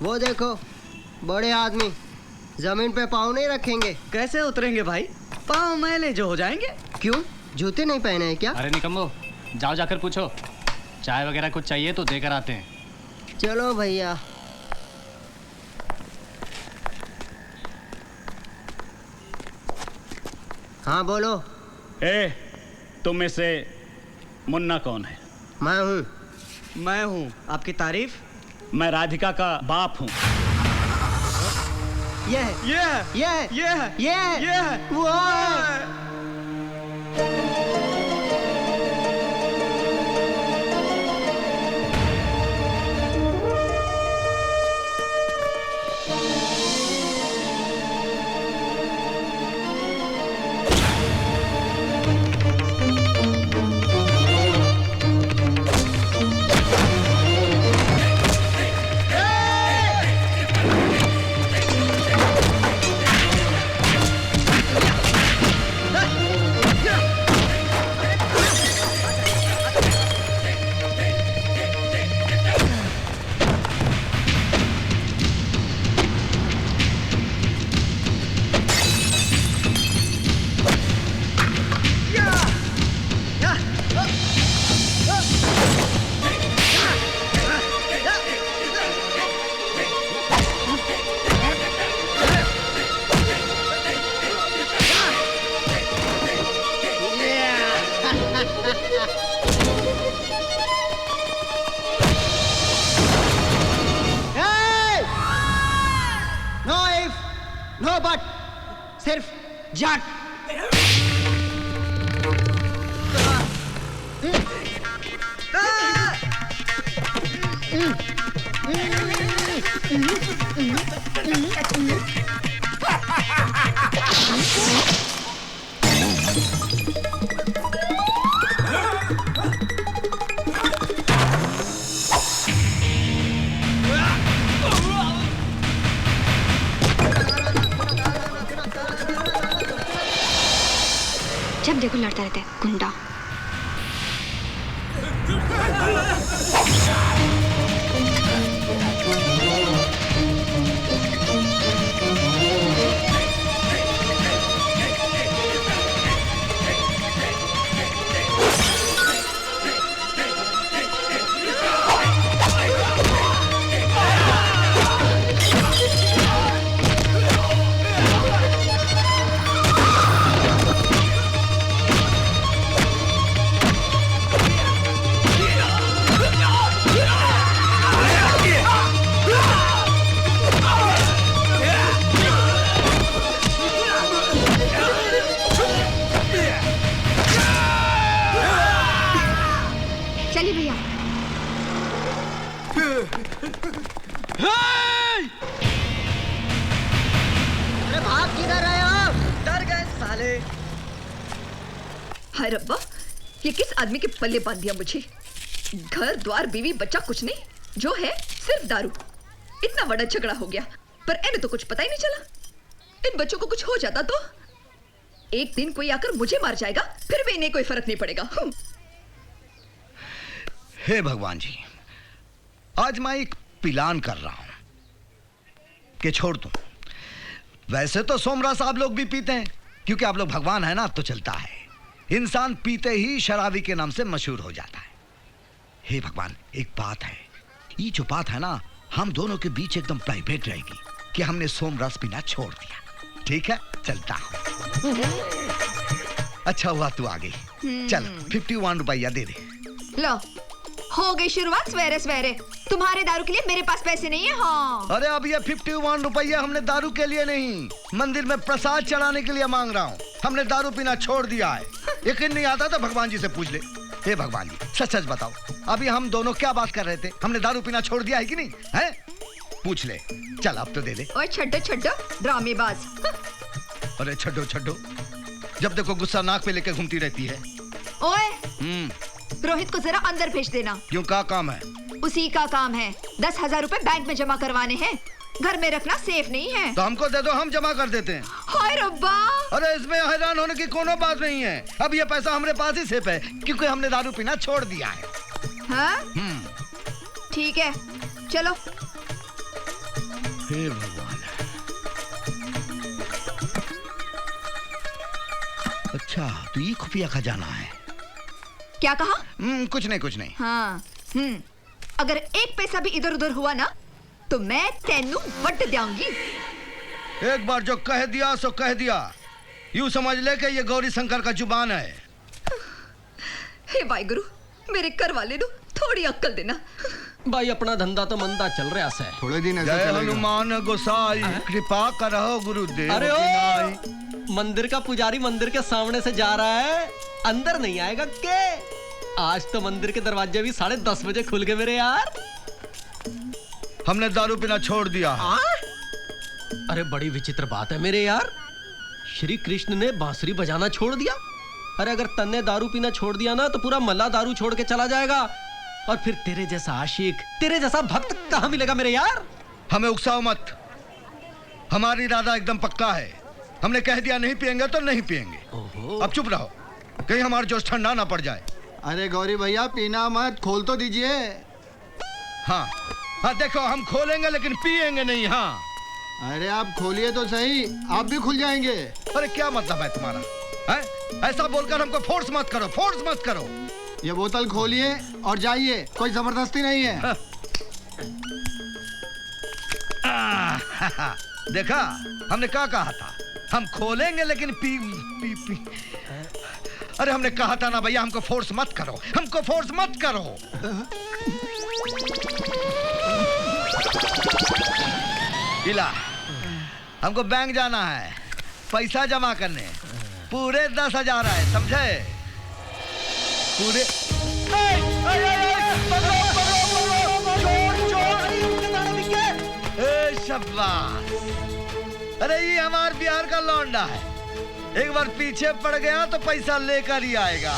वो देखो, बड़े आदमी जमीन पे पाँव नहीं रखेंगे। कैसे उतरेंगे भाई? पाँव मैले जो हो जाएंगे। क्यों, जूते नहीं पहने हैं क्या? अरे निकम्मो, जाओ जाकर पूछो, चाय वगैरह कुछ चाहिए तो देकर आते हैं। चलो भैया। हाँ बोलो। तुम में से मुन्ना कौन है? मैं हूँ। मैं हूँ। आपकी तारीफ? मैं राधिका का बाप हूँ। ये वो जट। जब देखो लड़ता रहता है गुंडा। चलिए भैया। अरे भाग किधर रहे हो? डर गए साले। हाय रब्बा, ये किस आदमी के पल्ले बांध दिया मुझे। घर द्वार बीवी बच्चा कुछ नहीं, जो है सिर्फ दारू। इतना बड़ा झगड़ा हो गया पर इन्हें तो कुछ पता ही नहीं चला। इन बच्चों को कुछ हो जाता तो एक दिन कोई आकर मुझे मार जाएगा, फिर भी इन्हें कोई फर्क नहीं पड़ेगा। हे भगवान जी, आज मैं एक प्लान कर रहा हूं कि छोड़ दूं। वैसे तो सोमरास आप लोग भी पीते हैं, क्योंकि आप लोग भगवान है ना, तो चलता है। इंसान पीते ही शराबी के नाम से मशहूर हो जाता है। हे भगवान, एक बात है, ये जो बात है ना, हम दोनों के बीच एकदम प्राइवेट रहेगी कि हमने सोमरस पीना छोड़ दिया। ठीक है, चलता हूं। अच्छा हुआ तू आ गई। चल 51 रुपया दे दे। लो, हो गई शुरुआत सवेरे सवेरे। तुम्हारे दारू के लिए मेरे पास पैसे नहीं है। हाँ। अरे अब ये 51 रुपया हमने दारू के लिए नहीं, मंदिर में प्रसाद चढ़ाने के लिए मांग रहा हूँ। हमने दारू पीना छोड़ दिया है। यकीन नहीं आता तो भगवान जी से पूछ ले। हे भगवान जी, सच सच बताओ, अभी हम दोनों क्या बात कर रहे थे? हमने दारू पीना छोड़ दिया है कि नहीं है? पूछ ले। चल अब तो दे दे। ओए छड्डो छड्डो ड्रामेबाज। अरे छड्डो छड्डो, जब देखो गुस्सा नाक पे लेके घूमती रहती है। ओए रोहित को जरा अंदर भेज देना। क्यों, क्या काम है? उसी का काम है। 10,000 रुपए बैंक में जमा करवाने हैं। घर में रखना सेफ नहीं है। तो हमको दे दो, हम जमा कर देते हैं। हाय रब्बा। अरे इसमें हैरान होने की कोनो बात नहीं है। अब ये पैसा हमारे पास ही सेफ है, क्योंकि हमने दारू पीना छोड़ दिया है। हाँ? ठीक है, चलो। हे भगवान। अच्छा, तो ये खुफिया खजाना है। क्या कहा? कुछ नहीं कुछ नहीं। हाँ। अगर एक पैसा भी इधर उधर हुआ ना, तो मैं तेनू वट देंगी। एक बार जो कह दिया सो कह दिया। यूं समझ ले कि ये गौरी शंकर का जुबान है। हे भाई गुरु, मेरे कर वाले दो थोड़ी अक्कल देना। भाई अपना धंधा तो मंदा चल रहा है। थोड़े दिन ऐसे चलेगा। हनुमान गोसाई कृपा करो गुरुदेव। अरे ओ, मंदिर का पुजारी मंदिर के सामने से जा रहा है, अंदर नहीं आएगा के? आज तो मंदिर के दरवाजे भी 10:30 बजे खुल गए मेरे यार। हमने दारू पीना छोड़ दिया। अरे बड़ी विचित्र बात है मेरे यार। श्री कृष्ण ने बांसुरी बजाना छोड़ दिया। अरे अगर तन्ने दारू पीना छोड़ दिया ना, तो पूरा मल्ला दारू छोड़ के चला जाएगा। और फिर तेरे जैसा आशिक, तेरे जैसा भक्त कहाँ मिलेगा मेरे यार? हमें उकसाओ मत, हमारी इरादा एकदम पक्का है। हमने कह दिया नहीं पिएंगे तो नहीं पिएंगे। अब चुप रहो, कहीं हमारा जोश ठंडा ना पड़ जाए। अरे गौरी भैया, पीना मत, खोल तो दीजिए। हाँ हाँ, देखो हम खोलेंगे लेकिन पिएंगे नहीं। हाँ, अरे आप खोलिए तो सही, आप भी खुल जाएंगे। अरे क्या मतलब है तुम्हारा? है? ऐसा बोलकर हमको फोर्स मत करो, फोर्स मत करो। ये बोतल खोलिए और जाइए, कोई जबरदस्ती नहीं है। देखा, हमने क्या कहा था? हम खोलेंगे लेकिन पी पी पी। अरे हमने कहा था ना भैया, हमको फोर्स मत करो, हमको फोर्स मत करो। इला, हमको बैंक जाना है। पैसा जमा करने। पूरे 10,000 आए, समझे? पूरे शाबाश। अरे ये हमारे बिहार का लौंडा है, एक बार पीछे पड़ गया तो पैसा लेकर ही आएगा।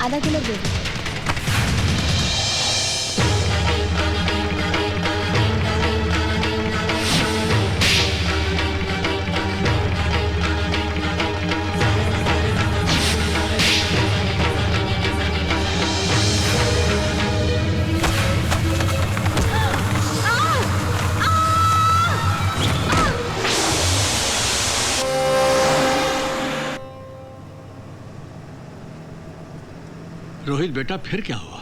आधा किलो दे दो। रोहित बेटा, फिर क्या हुआ?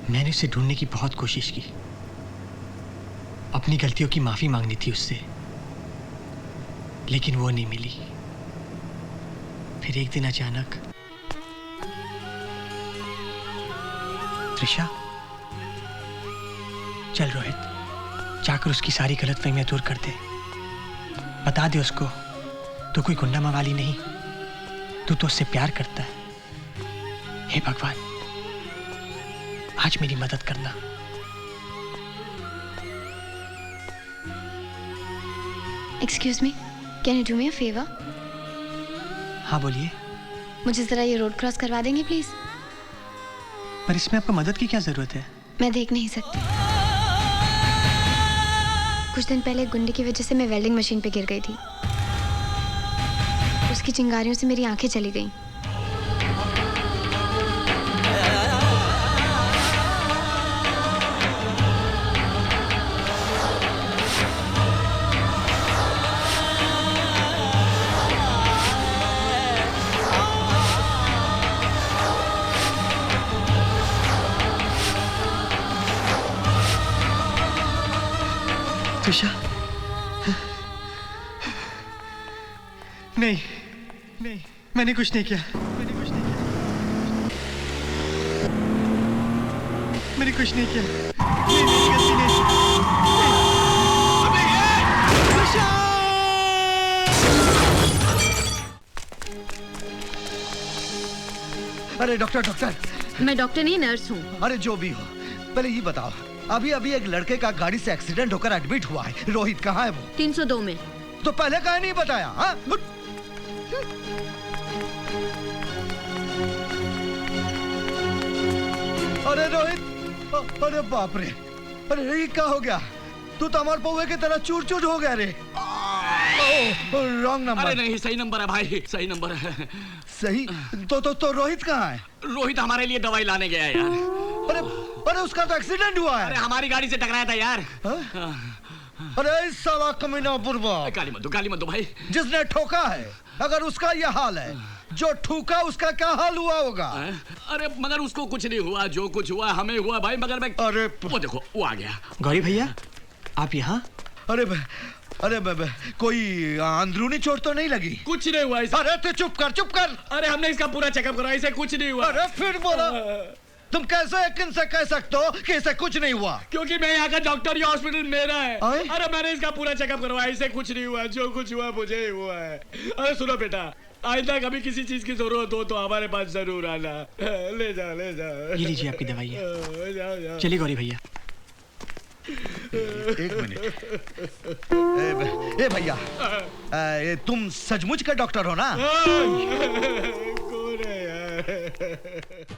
मैंने उसे ढूंढने की बहुत कोशिश की, अपनी गलतियों की माफी मांगनी थी उससे, लेकिन वो नहीं मिली। फिर एक दिन अचानक त्रिशा, चल रोहित, जाकर उसकी सारी गलतफहमियां दूर कर दे। बता दे उसको तू कोई गुंडा मवाली नहीं, तू तो उससे प्यार करता है। हे भगवान, आज मेरी मदद करना। Excuse me, can you do me a favour? हाँ बोलिए। मुझे जरा ये रोड क्रॉस करवा देंगे प्लीज? पर इसमें आपको मदद की क्या जरूरत है? मैं देख नहीं सकती। कुछ दिन पहले गुंडे की वजह से मैं वेल्डिंग मशीन पे गिर गई थी। उसकी चिंगारियों से मेरी आंखें चली गईं। त्रिशा, नहीं नहीं, मैंने कुछ नहीं किया, मैंने कुछ नहीं किया, मैंने कुछ नहीं किया, नहीं, मेरी गलती नहीं। त्रिशा! अरे डॉक्टर, डॉक्टर। मैं डॉक्टर नहीं, नर्स हूँ। अरे जो भी हो, पहले ये बताओ, अभी अभी एक लड़के का गाड़ी से एक्सीडेंट होकर एडमिट हुआ है। रोहित कहाँ है वो? 302 में। तो पहले कहाँ नहीं बताया? हाँ? अरे रोहित, अरे बाप रे, अरे ये क्या हो गया? तू तो हमारे पौवे की तरह चूर चूर हो गया रे। Wrong number. अरे नहीं, सही नंबर है भाई, सही नंबर है। सही? तो रोहित कहाँ है? रोहित हमारे लिए दवाई लाने गया है यार। अरे उसका तो एक्सीडेंट हुआ है। अरे हमारी गाड़ी से टकराया था यार। अरे साला कमीना बुर्बा। गाली मत दो भाई। जिसने ठोका है, अगर उसका यह हाल है, जो ठूका उसका क्या हाल हुआ होगा? अरे मगर उसको कुछ नहीं हुआ, जो कुछ हुआ हमें हुआ भाई। मगर मैं, अरे वो देखो, वो आ गया। गौरी भैया, आप यहाँ? अरे कोई अंदरूनी चोट तो नहीं लगी? कुछ नहीं हुआ इसे। अरे तू चुप कर, चुप कर। अरे हमने इसका पूरा चेकअप करा, इसे कुछ नहीं हुआ। अरे फिर बोला। तुम कैसे यकीन से कह सकते हो कि इसे कुछ नहीं हुआ? क्योंकि मैं यहाँ का डॉक्टर, ये हॉस्पिटल मेरा है। अरे मैंने इसका पूरा चेकअप करवाया, इसे कुछ नहीं हुआ, जो कुछ हुआ मुझे ही हुआ है। अरे सुनो बेटा, आइंदा कभी किसी चीज की जरूरत हो तो हमारे पास जरूर आना। ले जाओ ले जाओ। ये लीजिए आपकी दवाई है। जाओ जाओ। चलिए गौरी भैया। एक मिनट। ए भैया, तुम सचमुच का डॉक्टर हो ना? कौन है यार?